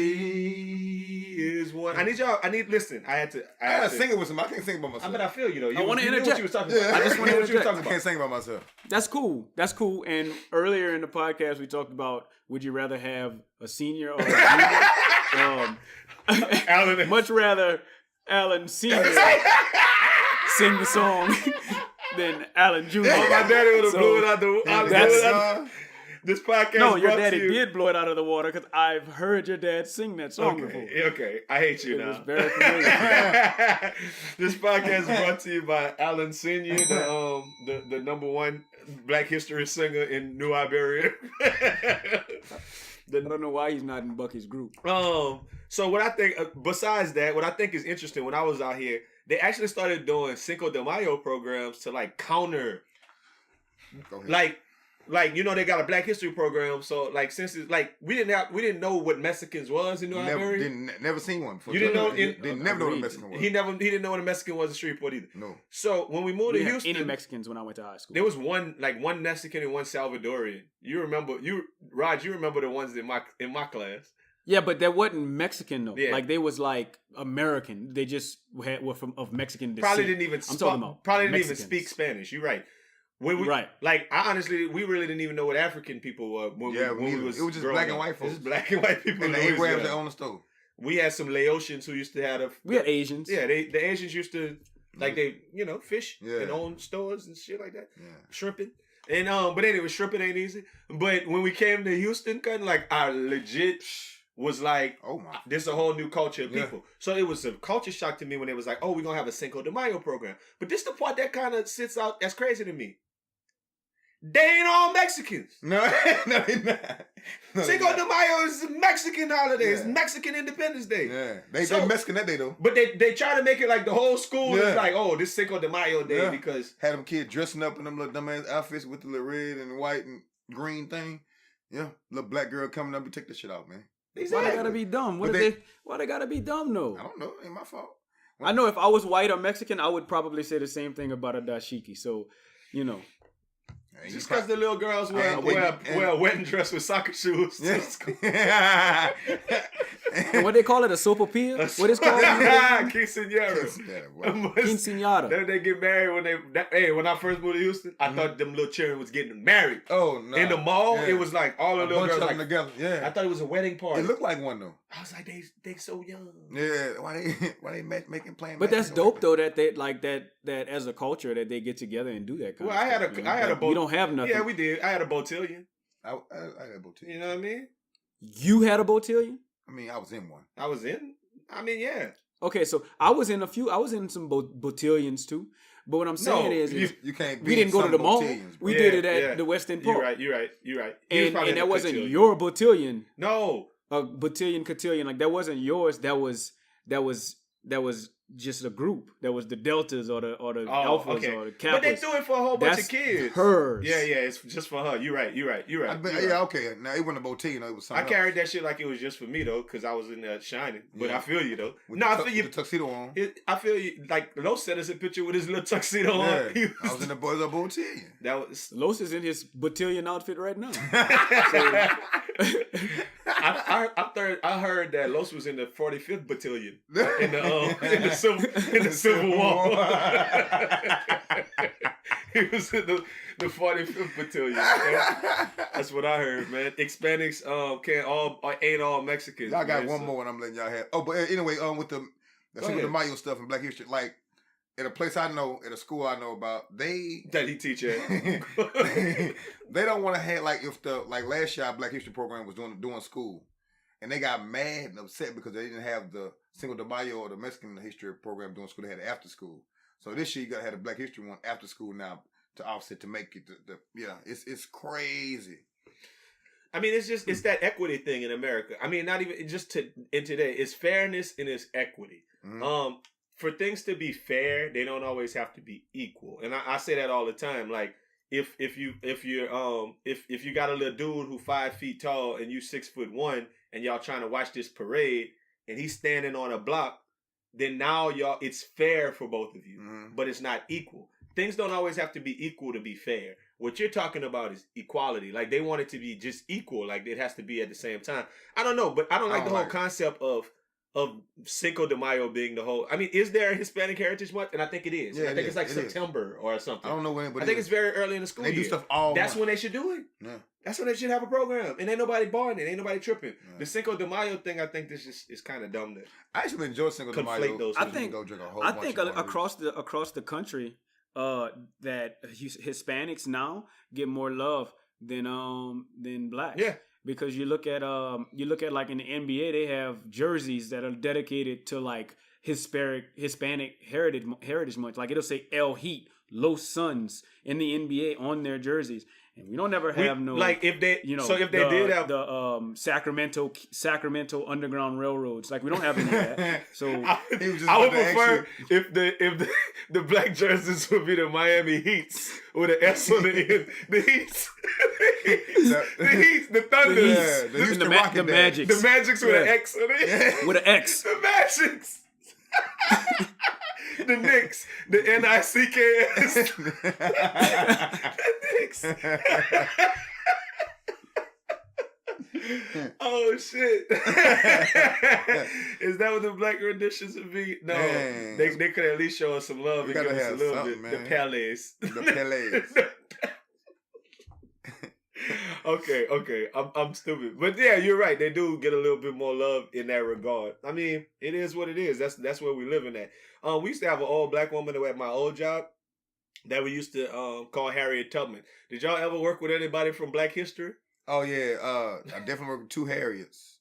is is one. I need listen. I gotta sing it with somebody. I can't sing by myself. But I feel you though. I want to interject. What you was talking about. I just want to interject. I can't sing by myself. That's cool. And earlier in the podcast, we talked about would you rather have a senior or a junior? Alan, much rather Alan Senior sing the song than Alan Jr. Oh, my daddy would have blew it out the. This podcast. No, your daddy did blow it out of the water because I've heard your dad sing that song before. Okay, I hate you now. It was very familiar. This podcast is brought to you by Alan Senior, the number one Black History singer in New Iberia. I don't know why he's not in Bucky's group. So what I think, besides that, what I think is interesting, when I was out here, they actually started doing Cinco de Mayo programs to like counter, like you know they got a Black History program. So like since it's like we didn't know what Mexicans was in New Iberia. Never seen one before. You didn't know? Never know what a Mexican was. He didn't know what a Mexican was in Shreveport either. No. So when we moved to Houston, any Mexicans when I went to high school? There was one Mexican and one Salvadorian. Rod, you remember the ones in my class? Yeah, but that wasn't Mexican though. Yeah. Like they was like American. They just were of Mexican descent. Probably didn't even. Didn't even speak Spanish. You're right. Right. Like we really didn't even know what African people were. When we was it was just black and white folks. It was black and white people. And the Arabs that owned the store. We had some Laotians who used to have we had Asians. Yeah, the Asians used to like they fish and own stores and shit like that. Yeah. Shrimping. And but anyway, shrimping ain't easy. But when we came to Houston, kind of like our legit was like, oh my, this is a whole new culture of people. So it was a culture shock to me when it was like, oh, we're gonna have a Cinco de Mayo program. But this the part that kind of sits out that's crazy to me. They ain't all Mexicans. No, they're not. No, Cinco de Mayo is a Mexican holiday. It's Mexican Independence Day. Yeah, they Mexican that day though. But they try to make it like the whole school is like, oh, this Cinco de Mayo Day because had them kids dressing up in them little dumbass outfits with the little red and white and green thing. Yeah, little black girl coming up and take the shit out, man. Exactly. Why they gotta be dumb? Why they gotta be dumb though? I don't know. It ain't my fault. I know if I was white or Mexican, I would probably say the same thing about a dashiki. So, just because the little girls wear a wedding dress with soccer shoes. Yeah. What they call it? A sopapilla? What is called? Quinceañera. Quinceañera. Then they get married when I first moved to Houston, I thought them little children was getting married. Oh no. In the mall, it was like all the little girls like together. Yeah. I thought it was a wedding party. It looked like one though. I was like, they so young. Yeah. Why they making plans? But that's dope though that they like that as a culture that they get together and do that kind of stuff. I had a boat. We don't have nothing. Yeah, we did. I had a botillion. I had a botillion. You know what I mean? You had a botillion? I mean, I was in one. Yeah. Okay, so I was in some botillions too. But what I'm saying is you can't. We didn't go to the mall. We did it at the West End Park. You're right. And that wasn't your botillion. No. A botillion, cotillion, like that wasn't yours. That was just a group. That was the Deltas or the Alphas or the Kappas. But they do it for a whole bunch of kids. Hers. Yeah, it's just for her. You're right. Yeah, okay. Now it wasn't a botillion. It was something. I carried that shit like it was just for me though, because I was in there shining. But I feel you though. I feel you. The tuxedo on. I feel you. Like Los sent us a picture with his little tuxedo on. I was in the boys of botillion. That was Los is in his botillion outfit right now. I heard that Los was in the 45th Battalion in the Civil War. He was in the 45th Battalion. That's what I heard, man. Hispanics ain't all Mexicans. Y'all got one more, and I'm letting y'all have. Oh, but anyway, with the Mayo stuff and Black History, like at a place I know, at a school I know about, that he teach at, they don't want to have like last year our Black History program was doing school, and they got mad and upset because they didn't have the Cinco de Mayo or the Mexican history program doing school. They had it after school. So this year you gotta have the Black History one after school now to offset to make it it's crazy. I mean, it's that equity thing in America. I mean, not even just in today. It's fairness and it's equity. Mm-hmm. For things to be fair, they don't always have to be equal. And I say that all the time. Like if you got a little dude who 5 feet tall and you 6'1" and y'all trying to watch this parade and he's standing on a block, then now it's fair for both of you, but it's not equal. Things don't always have to be equal to be fair. What you're talking about is equality. Like they want it to be just equal. Like it has to be at the same time. I don't know, but I don't like the whole concept of of Cinco de Mayo being the whole. I mean, is there a Hispanic Heritage Month? And I think it is. Yeah, I think it's like it September or something. I don't know when, but I think it's very early in the school year. They do stuff all That's month. when they should do it. Yeah. That's when they should have a program. And ain't nobody barring it. Ain't nobody tripping. Yeah. The Cinco de Mayo thing, I think this is kind of dumb. I actually enjoy Cinco de Mayo. Those I think across the country, that Hispanics now get more love than blacks. Yeah. Because you look at like in the NBA, they have jerseys that are dedicated to like Hispanic Heritage Month. Like it'll say El Heat, Los Suns in the NBA on their jerseys. And we don't ever have if they did have the Sacramento Underground Railroads, like we don't have any of that. So I would prefer if the black jerseys would be the Miami Heats with an S on the end. The Heats, the Thunders, the Magics, the Magics with an X on it, with an X, the Magics. The Knicks, the NICKS, the Knicks. Oh shit! Is that what the black renditions would be? No, man. They could at least show us some love and give us a little bit. Man. The Palais. Okay. I'm stupid, but yeah, you're right. They do get a little bit more love in that regard. I mean, it is what it is. That's where we living at. We used to have an old black woman at my old job that we used to call Harriet Tubman. Did y'all ever work with anybody from Black history? Oh yeah, I definitely worked with 2 Harriets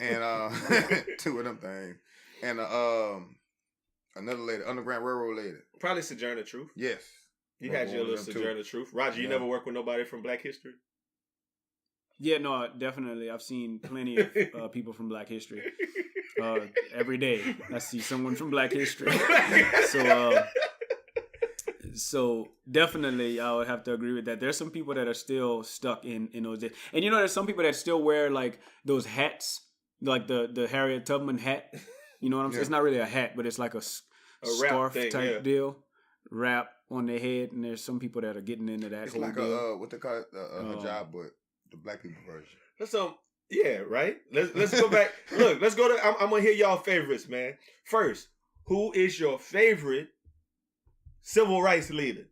and 2 of them things, and another lady, Underground Railroad lady. Probably Sojourner Truth. Yes, you had your little Sojourner Truth. Roger, you never worked with nobody from Black history? Yeah, no, definitely. I've seen plenty of people from Black history. Every day I see someone from Black history. So definitely I would have to agree with that. There's some people that are still stuck in those days. And there's some people that still wear like those hats, like the Harriet Tubman hat. You know what I'm saying? It's not really a hat, but it's like a scarf thing, type deal. Wrap on their head, and there's some people that are getting into that. It's like deal. What they call it, a hijab, but the black people version. So yeah, right. Let's go back. Look, let's go to. I'm gonna hear y'all favorites, man. First, who is your favorite civil rights leader?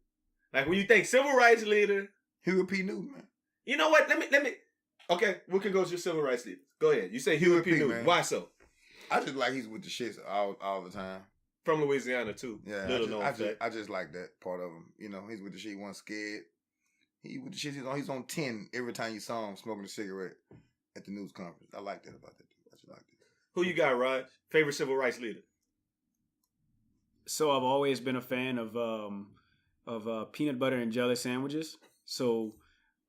Like when you think civil rights leader, Huey P. Newton, man. You know what? Let me. Okay, we can go to your civil rights leader. Go ahead. You say Huey P. Newton. Man. Why so? I just like he's with the shits all the time. From Louisiana too. Yeah, I just like that part of him. He's with the shit. He wasn't scared. He with the shit. He's on 10 every time you saw him smoking a cigarette at the news conference. I like that about that dude. I just like that. Who you got, Rod? Favorite civil rights leader? So I've always been a fan of peanut butter and jelly sandwiches. So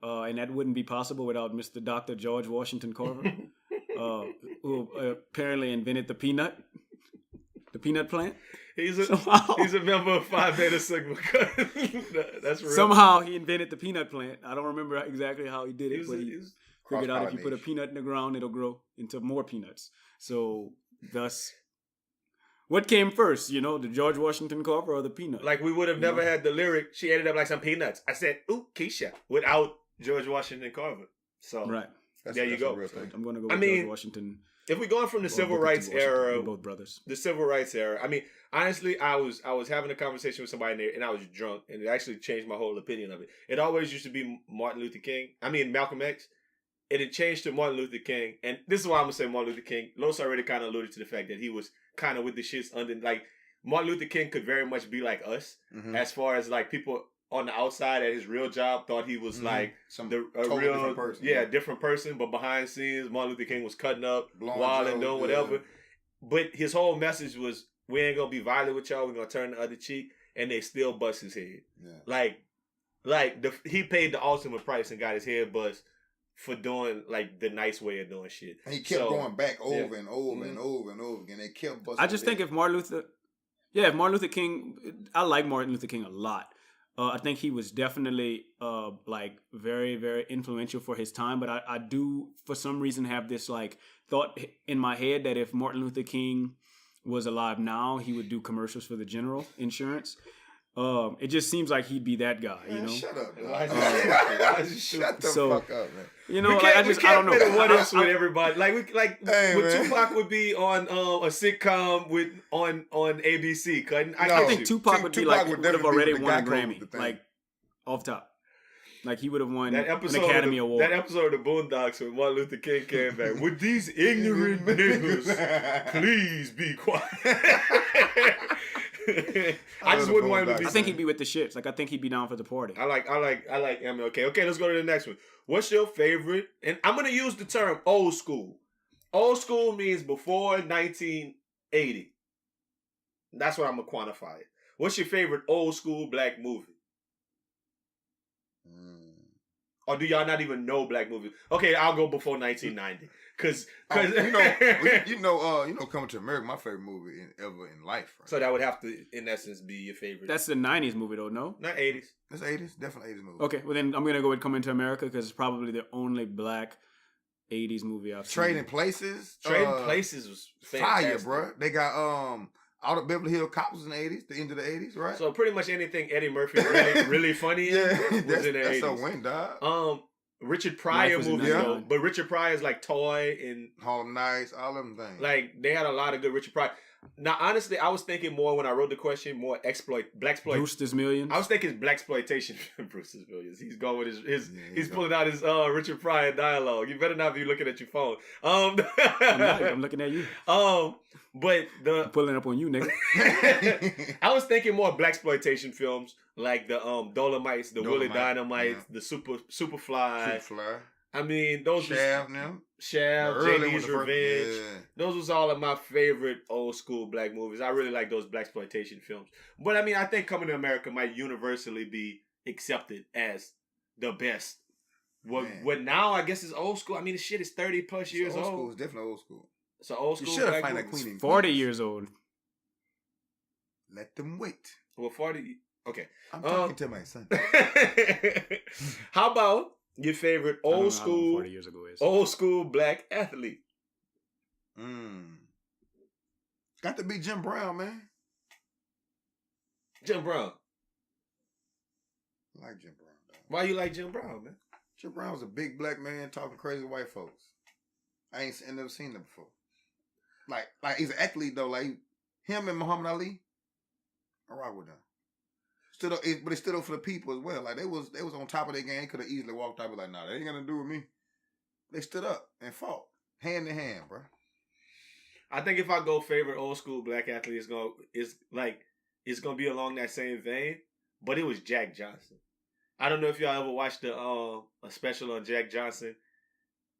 and that wouldn't be possible without Mr. Dr. George Washington Carver, who apparently invented the peanut plant. He's a member of Phi Beta Sigma. That's real. Somehow he invented the peanut plant. I don't remember exactly how he did it, but he figured out if you put a peanut in the ground, it'll grow into more peanuts. So thus, what came first, the George Washington Carver or the peanut? Like we would have never had the lyric, she ended up like some peanuts. I said, ooh, Keisha, without George Washington Carver. So right. There you go. I'm going to go with George Washington. If we're going from the civil rights era, both brothers. The civil rights era. I mean, honestly, I was having a conversation with somebody in there, and I was drunk, and it actually changed my whole opinion of it. It always used to be Malcolm X. It had changed to Martin Luther King, and this is why I'm gonna say Martin Luther King. Los already kind of alluded to the fact that he was kind of with the shits under. Like Martin Luther King could very much be like us, as far as like people on the outside at his real job thought he was like different person. Yeah, different person. But behind the scenes, Martin Luther King was cutting up, wild and doing whatever. But his whole message was, we ain't gonna be violent with y'all. We're gonna turn the other cheek, and they still bust his head. Yeah. He paid the ultimate price and got his head bust for doing like the nice way of doing shit. And he kept going back over and over and over and over again. They kept busting. I just think if Martin Luther King, I like Martin Luther King a lot. I think he was definitely like very, very influential for his time. But I do, for some reason, have this like thought in my head that if Martin Luther King was alive now, he would do commercials for the General Insurance. It just seems like he'd be that guy, you know. Shut up, dog. Shut the fuck up, man. You know, I don't know. What else with everybody? Hey, Tupac would be on a sitcom on ABC. I think Tupac would have already won a Geico Grammy, like off top. Like he would have won an episode Academy Award. That episode of the Boondocks when Martin Luther King came back. Would these ignorant niggas please be quiet? I just wouldn't want him to be. I think he'd be with the shits. Like I think he'd be down for the party. I like MLK. Okay, let's go to the next one. What's your favorite? And I'm gonna use the term old school. Old school means before 1980. That's what I'm gonna quantify it. What's your favorite old school black movie? Or do y'all not even know black movies? Okay, I'll go before 1990. Cause Coming to America, my favorite movie ever in life. Right? So that would have to, in essence, be your favorite. That's the 90s movie, though, no? Not 80s. That's 80s, definitely 80s movie. Okay, well then I'm gonna go with Coming to America because it's probably the only black 80s movie I've seen. Trading Places. Trading Places was fantastic. Fire, bro. They got all the Beverly Hills Cops was in the 80s, the end of the 80s, right? So pretty much anything Eddie Murphy really funny in was in the 80s. That's a win, dog. Richard Pryor movies, though. But Richard Pryor's like Toy and Harlem Nights, all them things. Like, they had a lot of good Richard Pryor. Now, honestly, I was thinking more when I wrote the question, more blaxploit. Brewster's Millions. I was thinking blaxploitation. Brewster's Millions. He's going with he's pulling out his Richard Pryor dialogue. You better not be looking at your phone. I'm looking at you. But I'm pulling up on you, nigga. I was thinking more blaxploitation films like the Dolomites, the Willie Dynamites, the Superfly. I mean, those Shaft now. Shaft, JD's Revenge. Those was all of my favorite old school black movies. I really like those blaxploitation films. But I mean, I think Coming to America might universally be accepted as the best. What now I guess is old school. I mean, the shit is 30 plus years old. Old school is definitely old school. So old school. You should have found that Queen. 40 years old. Let them wait. Well, 40. Okay. I'm talking to my son. How about your favorite old school 40 years ago is. Old school black athlete? Got to be Jim Brown, man. Jim Brown. I like Jim Brown, dog. Why you like Jim Brown, man? Jim Brown was a big black man talking crazy to white folks. I ain't never seen them before. Like he's an athlete though. Like him and Muhammad Ali, I rock with them. Stood up, but they stood up for the people as well. Like they was on top of their game. Could have easily walked out, but like, nah, they ain't gonna do with me. They stood up and fought hand in hand, bro. I think if I go favorite old school black athlete, it's gonna be along that same vein. But it was Jack Johnson. I don't know if y'all ever watched a special on Jack Johnson.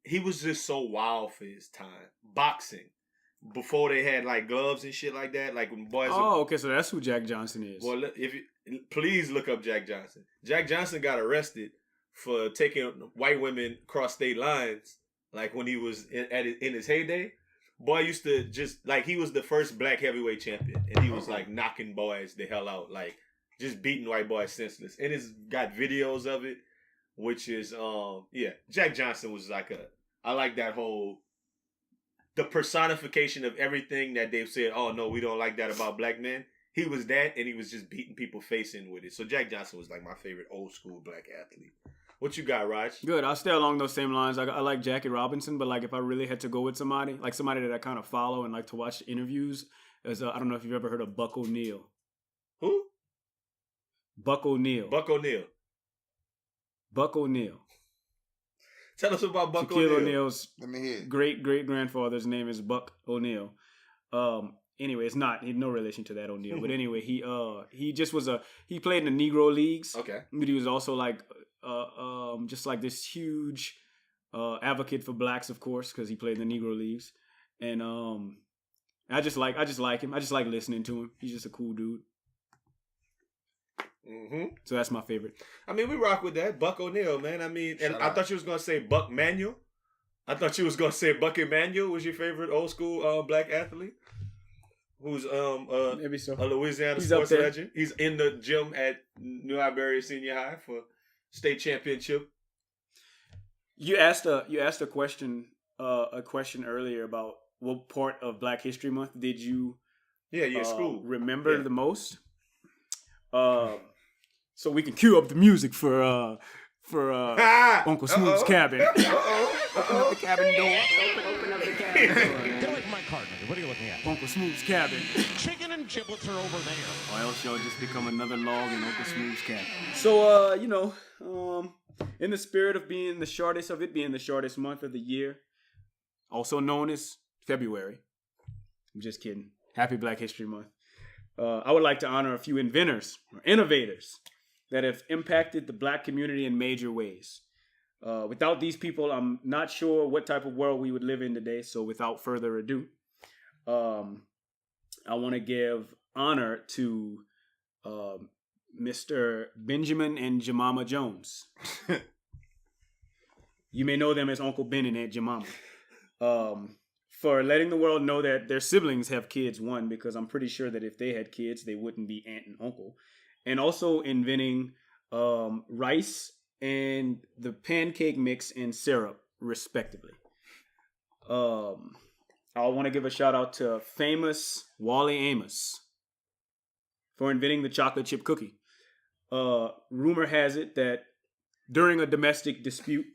He was just so wild for his time. Boxing. Before they had like gloves and shit like that. Like when boys. Okay, so that's who Jack Johnson is. Well, please look up Jack Johnson. Jack Johnson got arrested for taking white women across state lines. Like when he was in his heyday. Boy used to just like he was the first black heavyweight champion. And he was like knocking boys the hell out. Like just beating white boys senseless. And it's got videos of it. Which is Jack Johnson was like I like that whole the personification of everything that they've said, oh no, we don't like that about black men. He was that and he was just beating people face in with it. So Jack Johnson was like my favorite old school black athlete. What you got, Raj? Good. I'll stay along those same lines. I like Jackie Robinson, but like if I really had to go with somebody that I kind of follow and like to watch interviews, I don't know if you've ever heard of Buck O'Neil. Who? Buck O'Neil. Buck O'Neil. Buck O'Neil. Tell us about Buck Shaquille O'Neil's great-great-grandfather's name is Buck O'Neil. Anyway, it's not no relation to that O'Neil, but anyway, he just was he played in the Negro Leagues. Okay. But he was also like just like this huge advocate for blacks, of course, because he played in the Negro Leagues. And I just like him. I just like listening to him. He's just a cool dude. Mm-hmm. So that's my favorite. I mean, we rock with that. Buck O'Neil, man. I mean, and I thought you was going to say Buck Manuel. I thought you was going to say Buck Emanuel was your favorite old school black athlete. Who's maybe so. A Louisiana sports legend. He's in the gym at New Iberia Senior High for state championship. You asked a question earlier about what part of Black History Month did you your school remember the most? So we can cue up the music for Uncle Smoove's cabin. Open up the cabin door. Open up the cabin door. Get away from my card, nigga. What are you looking at? Uncle Smoove's cabin. Chicken and giblets are over there. Or else y'all just become another log in Uncle Smoove's cabin. So, in the spirit of being the shortest month of the year, also known as February. I'm just kidding. Happy Black History Month. I would like to honor a few inventors or innovators that have impacted the Black community in major ways. Without these people, I'm not sure what type of world we would live in today. So without further ado, I want to give honor to Mr. Benjamin and Jemima Jones. You may know them as Uncle Ben and Aunt Jemima. For letting the world know that their siblings have kids, one, because I'm pretty sure that if they had kids, they wouldn't be aunt and uncle. And also inventing rice and the pancake mix and syrup, respectively. I want to give a shout out to famous Wally Amos for inventing the chocolate chip cookie. Rumor has it that during a domestic dispute,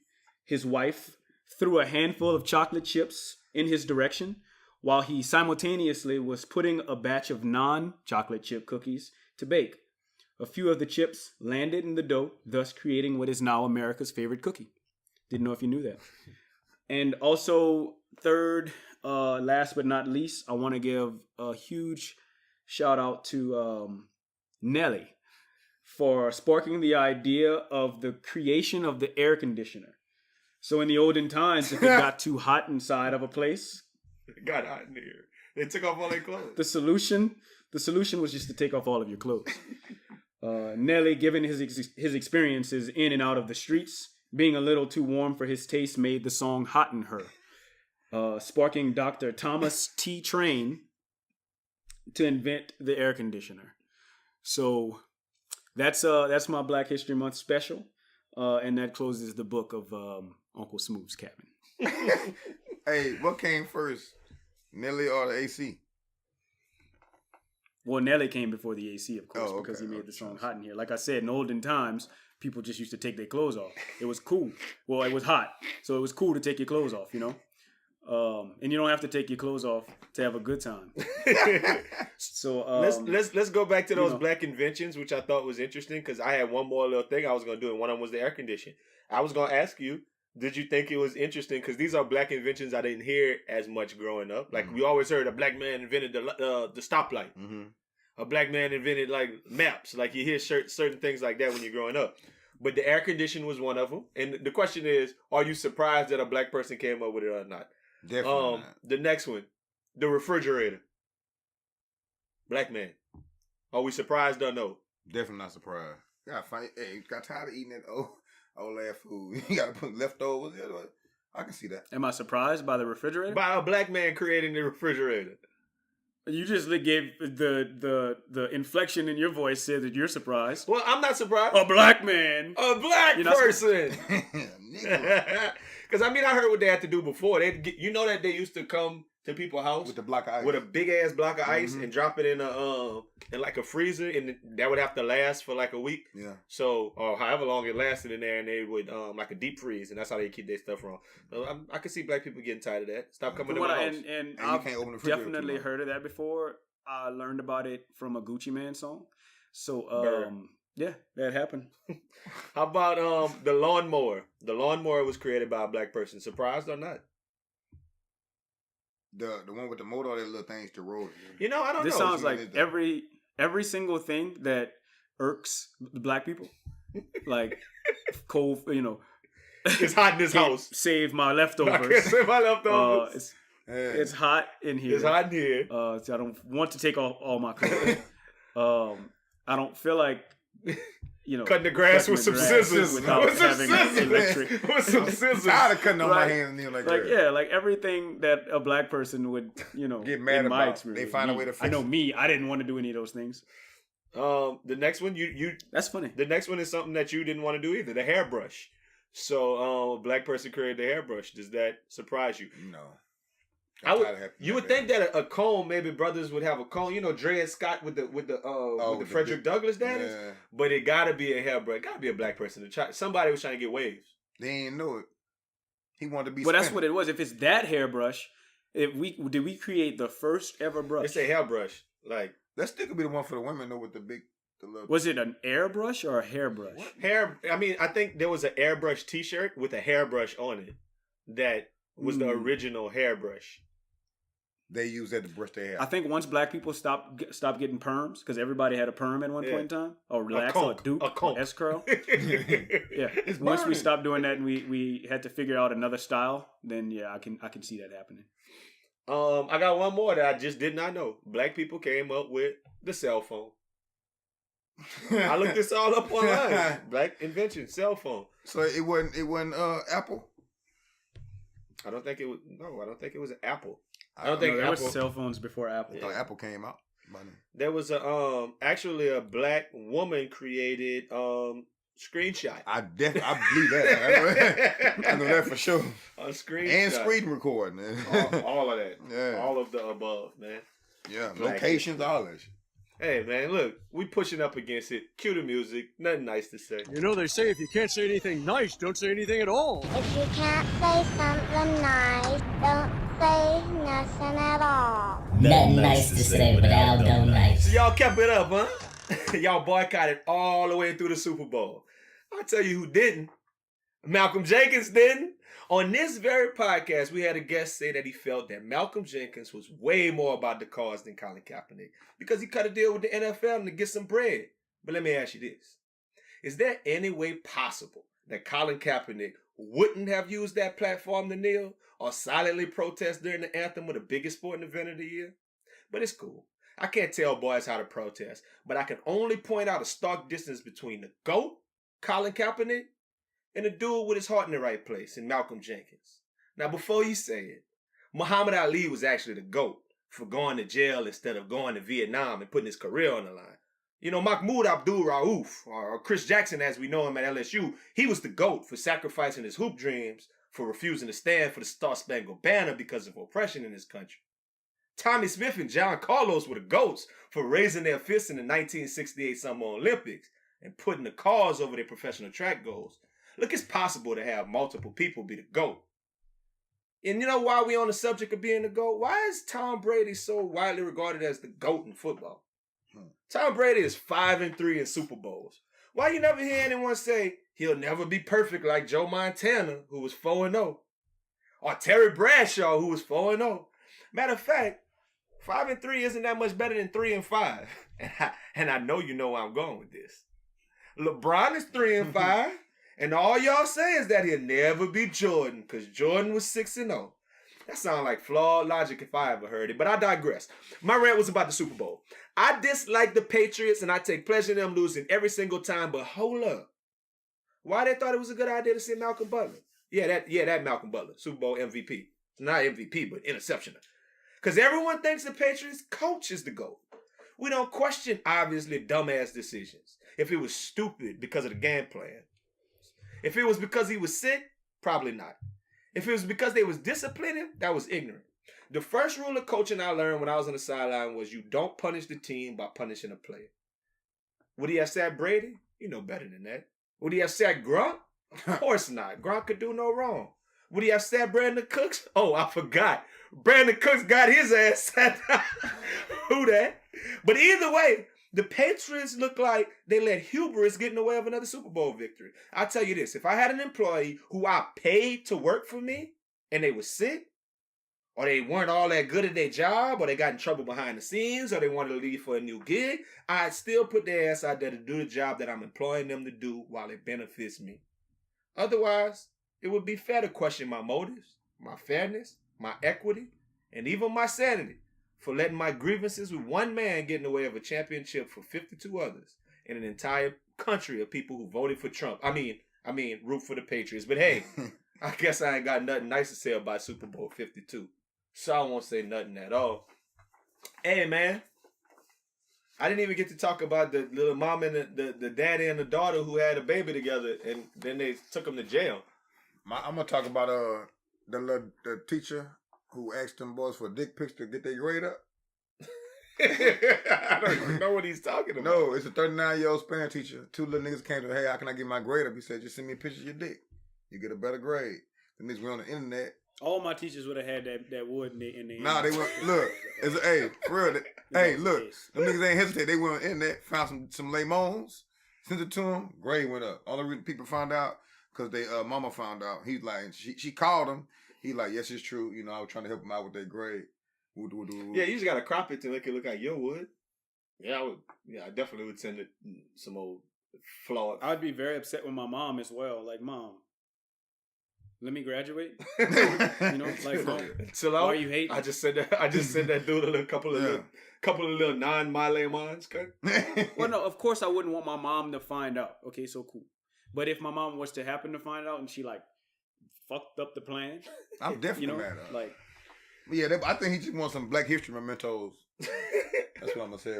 his wife threw a handful of chocolate chips in his direction while he simultaneously was putting a batch of non-chocolate chip cookies to bake. A few of the chips landed in the dough, thus creating what is now America's favorite cookie. Didn't know if you knew that. And also, third, last but not least, I want to give a huge shout out to Nelly for sparking the idea of the creation of the air conditioner. So in the olden times, if it got too hot inside of a place, it got hot in here. They took off all their clothes. The solution was just to take off all of your clothes. Nelly, given his experiences in and out of the streets, being a little too warm for his taste, made the song "Hot in Her," sparking Dr. Thomas T. Train to invent the air conditioner. So that's my Black History Month special, and that closes the book of Uncle Smoove's cabin. Hey, what came first, Nelly or the AC? Well, Nelly came before the AC, of course, okay. because he made the song "Hot in Here." Like I said, in olden times, people just used to take their clothes off. It was cool. Well, it was hot, so it was cool to take your clothes off, you know? And you don't have to take your clothes off to have a good time. So let's go back to those Black inventions, which I thought was interesting, because I had one more little thing I was going to do, and one of them was the air conditioning. I was going to ask you, did you think it was interesting? Because these are Black inventions I didn't hear as much growing up. Like, we always heard a Black man invented the stoplight. Mm-hmm. A Black man invented, like, maps. Like, you hear certain things like that when you're growing up. But the air conditioning was one of them. And the question is, are you surprised that a Black person came up with it or not? Definitely not. The next one, the refrigerator. Black man. Are we surprised or no? Definitely not surprised. You got tired of eating that old ass food. You got to put leftovers. I can see that. Am I surprised by the refrigerator? By a Black man creating the refrigerator. You just gave the inflection in your voice said that you're surprised. Well, I'm not surprised. A Black man. A Black person. Because, I mean, I heard what they had to do before. That they used to come to people's house with the block of ice, with a big ass block of ice, and drop it in like a freezer, and that would have to last for like a week. Yeah. So, or however long it lasted in there, and they would like a deep freeze, and that's how they keep their stuff from. So I could see Black people getting tired of that. Stop coming to my house. And I've definitely heard of that before. I learned about it from a Gucci Mane song. So, yeah, that happened. How about the lawnmower? The lawnmower was created by a Black person. Surprised or not? The one with the motor, all those little things to roll. I don't know. This sounds like every single thing that irks the Black people. Like cold, it's hot in this house. Save my leftovers. I can't save my leftovers. It's hot in here. It's hot in here. So I don't want to take off all my clothes. I don't feel like cutting the grass with some scissors without having electric. With some scissors. I'm tired of cutting on my hands and knees like that. Yeah, like everything that a Black person would, get mad in my about. experience. They find a way to fix it. I know me. I didn't want to do any of those things. The next one, that's funny. The next one is something that you didn't want to do either. The hairbrush. So, a Black person created the hairbrush. Does that surprise you? No. You would think that a comb, maybe brothers would have a comb. You know, Dred Scott with the Frederick Douglass daddies. Yeah. But it gotta be a hairbrush. Gotta be a black person to try. Somebody was trying to get waves. They ain't know it. He wanted to be. Well, that's what it was. If it's that hairbrush, did we create the first ever brush? It's a hairbrush. Like that still could be the one for the women though with the big. Was it an airbrush or a hairbrush? I think there was an airbrush T-shirt with a hairbrush on it. That was the original hairbrush. They used that to brush their hair. I think once black people stopped getting perms because everybody had a perm at one point in time, or relax, or a dupe, or S curl. Yeah. Once we stopped doing that and we had to figure out another style, then yeah, I can see that happening. I got one more that I just did not know. Black people came up with the cell phone. I looked this all up online. Black invention, cell phone. So it wasn't Apple. I don't think it was. No, I don't think it was an Apple. I don't think there was cell phones before Apple. Yeah. Apple came out. There was actually a black woman created screenshot. I believe that. I know that for sure. A screenshot and screen recording. All of that. Yeah. All of the above, man. Yeah. Locations, all that shit. Hey, man, look, we pushing up against it. Cue the music. Nothing nice to say. You know, they say if you can't say anything nice, don't say anything at all. If you can't say something nice, don't say nothing at all. Nothing nice to say with Aldo NICE. So y'all kept it up, huh? Y'all boycotted all the way through the Super Bowl. I'll tell you who didn't. Malcolm Jenkins didn't. On this very podcast, we had a guest say that he felt that Malcolm Jenkins was way more about the cause than Colin Kaepernick because he cut a deal with the NFL to get some bread. But let me ask you this. Is there any way possible that Colin Kaepernick wouldn't have used that platform to kneel or silently protest during the anthem of the biggest sporting event of the year? But it's cool. I can't tell boys how to protest, but I can only point out a stark distance between the GOAT, Colin Kaepernick, and a dude with his heart in the right place in Malcolm Jenkins. Now, before you say it, Muhammad Ali was actually the GOAT for going to jail instead of going to Vietnam and putting his career on the line. You know, Mahmoud Abdul-Rauf, or Chris Jackson as we know him at LSU, he was the GOAT for sacrificing his hoop dreams for refusing to stand for the Star-Spangled Banner because of oppression in his country. Tommy Smith and John Carlos were the GOATs for raising their fists in the 1968 Summer Olympics and putting the cause over their professional track goals. Look, it's possible to have multiple people be the GOAT. And you know why we on the subject of being the GOAT? Why is Tom Brady so widely regarded as the GOAT in football? Tom Brady is 5-3 in Super Bowls. Why you never hear anyone say he'll never be perfect like Joe Montana, who was 4-0, or Terry Bradshaw, who was 4-0? Matter of fact, 5-3 isn't that much better than 3-5. And I know you know where I'm going with this. LeBron is 3-5. And all y'all say is that he'll never be Jordan, because Jordan was 6-0. That sounds like flawed logic if I ever heard it, but I digress. My rant was about the Super Bowl. I dislike the Patriots, and I take pleasure in them losing every single time, but hold up. Why they thought it was a good idea to send Malcolm Butler? Yeah, that Malcolm Butler, Super Bowl MVP. Not MVP, but interceptioner. Because everyone thinks the Patriots coach is the GOAT. We don't question, obviously, dumbass decisions. If it was stupid because of the game plan. If it was because he was sick, probably not. If it was because they was disciplining, that was ignorant. The first rule of coaching I learned when I was on the sideline was you don't punish the team by punishing a player. Would he have sacked Brady? You know better than that. Would he have sacked Gronk? Of course not. Gronk could do no wrong. Would he have sacked Brandon Cooks? Oh, I forgot. Brandon Cooks got his ass sacked. Who that? But either way, the Patriots look like they let hubris get in the way of another Super Bowl victory. I'll tell you this. If I had an employee who I paid to work for me and they was sick, or they weren't all that good at their job, or they got in trouble behind the scenes, or they wanted to leave for a new gig, I'd still put their ass out there to do the job that I'm employing them to do while it benefits me. Otherwise, it would be fair to question my motives, my fairness, my equity, and even my sanity for letting my grievances with one man get in the way of a championship for 52 others in an entire country of people who voted for Trump. I mean, root for the Patriots. But hey, I guess I ain't got nothing nice to say about Super Bowl 52. So I won't say nothing at all. Hey, man. I didn't even get to talk about the little mom and the daddy and the daughter who had a baby together, and then they took them to jail. I'm going to talk about the teacher who asked them boys for dick pics to get their grade up? I don't even know what he's talking about. No, it's a 39-year-old Spanish teacher. Two little niggas came to him, hey, how can I get my grade up? He said, just send me a picture of your dick. You get a better grade. The niggas went on the internet. All my teachers would have had that wood in the Nah, they went, look, hey, for real, hey, look, them niggas ain't hesitate. They went on the internet, found some lemons, sent it to them, grade went up. All the reason people found out, because they mama found out. He's like, she called him. He like, yes, it's true. You know, I was trying to help him out with their grade. Yeah, you just gotta crop it to make it look like your wood. Yeah, I definitely would send it some old flawed. I'd be very upset with my mom as well. Like, Mom, let me graduate. Like, Mom, chill out. Why you hate? I just sent that dude a couple of little non-Male-mons, cut. Well, no, of course I wouldn't want my mom to find out. Okay, so cool. But if my mom was to happen to find out and she like fucked up the plan, I'm definitely mad at her. Like, yeah, I think he just wants some Black History mementos. That's what I'm gonna say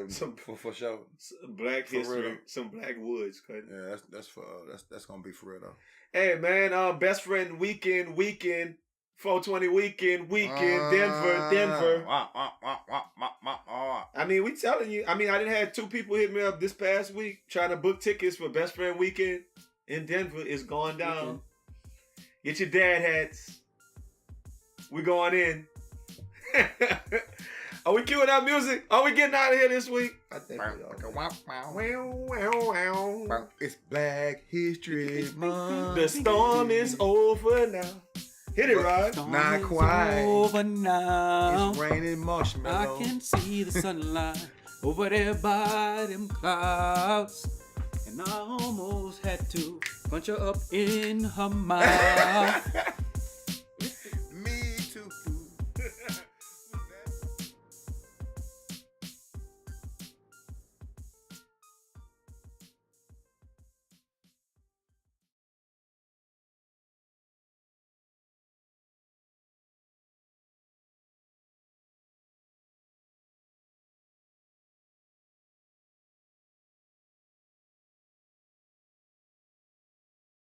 for sure. Some Black History, some Black Woods. Cut. Yeah, that's gonna be for real though. Hey man, best friend weekend, 420 weekend, Denver. I mean, we telling you. I mean, I done had 2 people hit me up this past week trying to book tickets for best friend weekend in Denver. It's going down. Get your dad hats. We going in. Are we queuing out music? Are we getting out of here this week? I think we are. It's Black History Month. The storm is over now. Hit it, Rod. Not quite. Over now. It's raining marshmallow. I can see the sunlight over there by them clouds. And I almost had to punch her up in her mouth.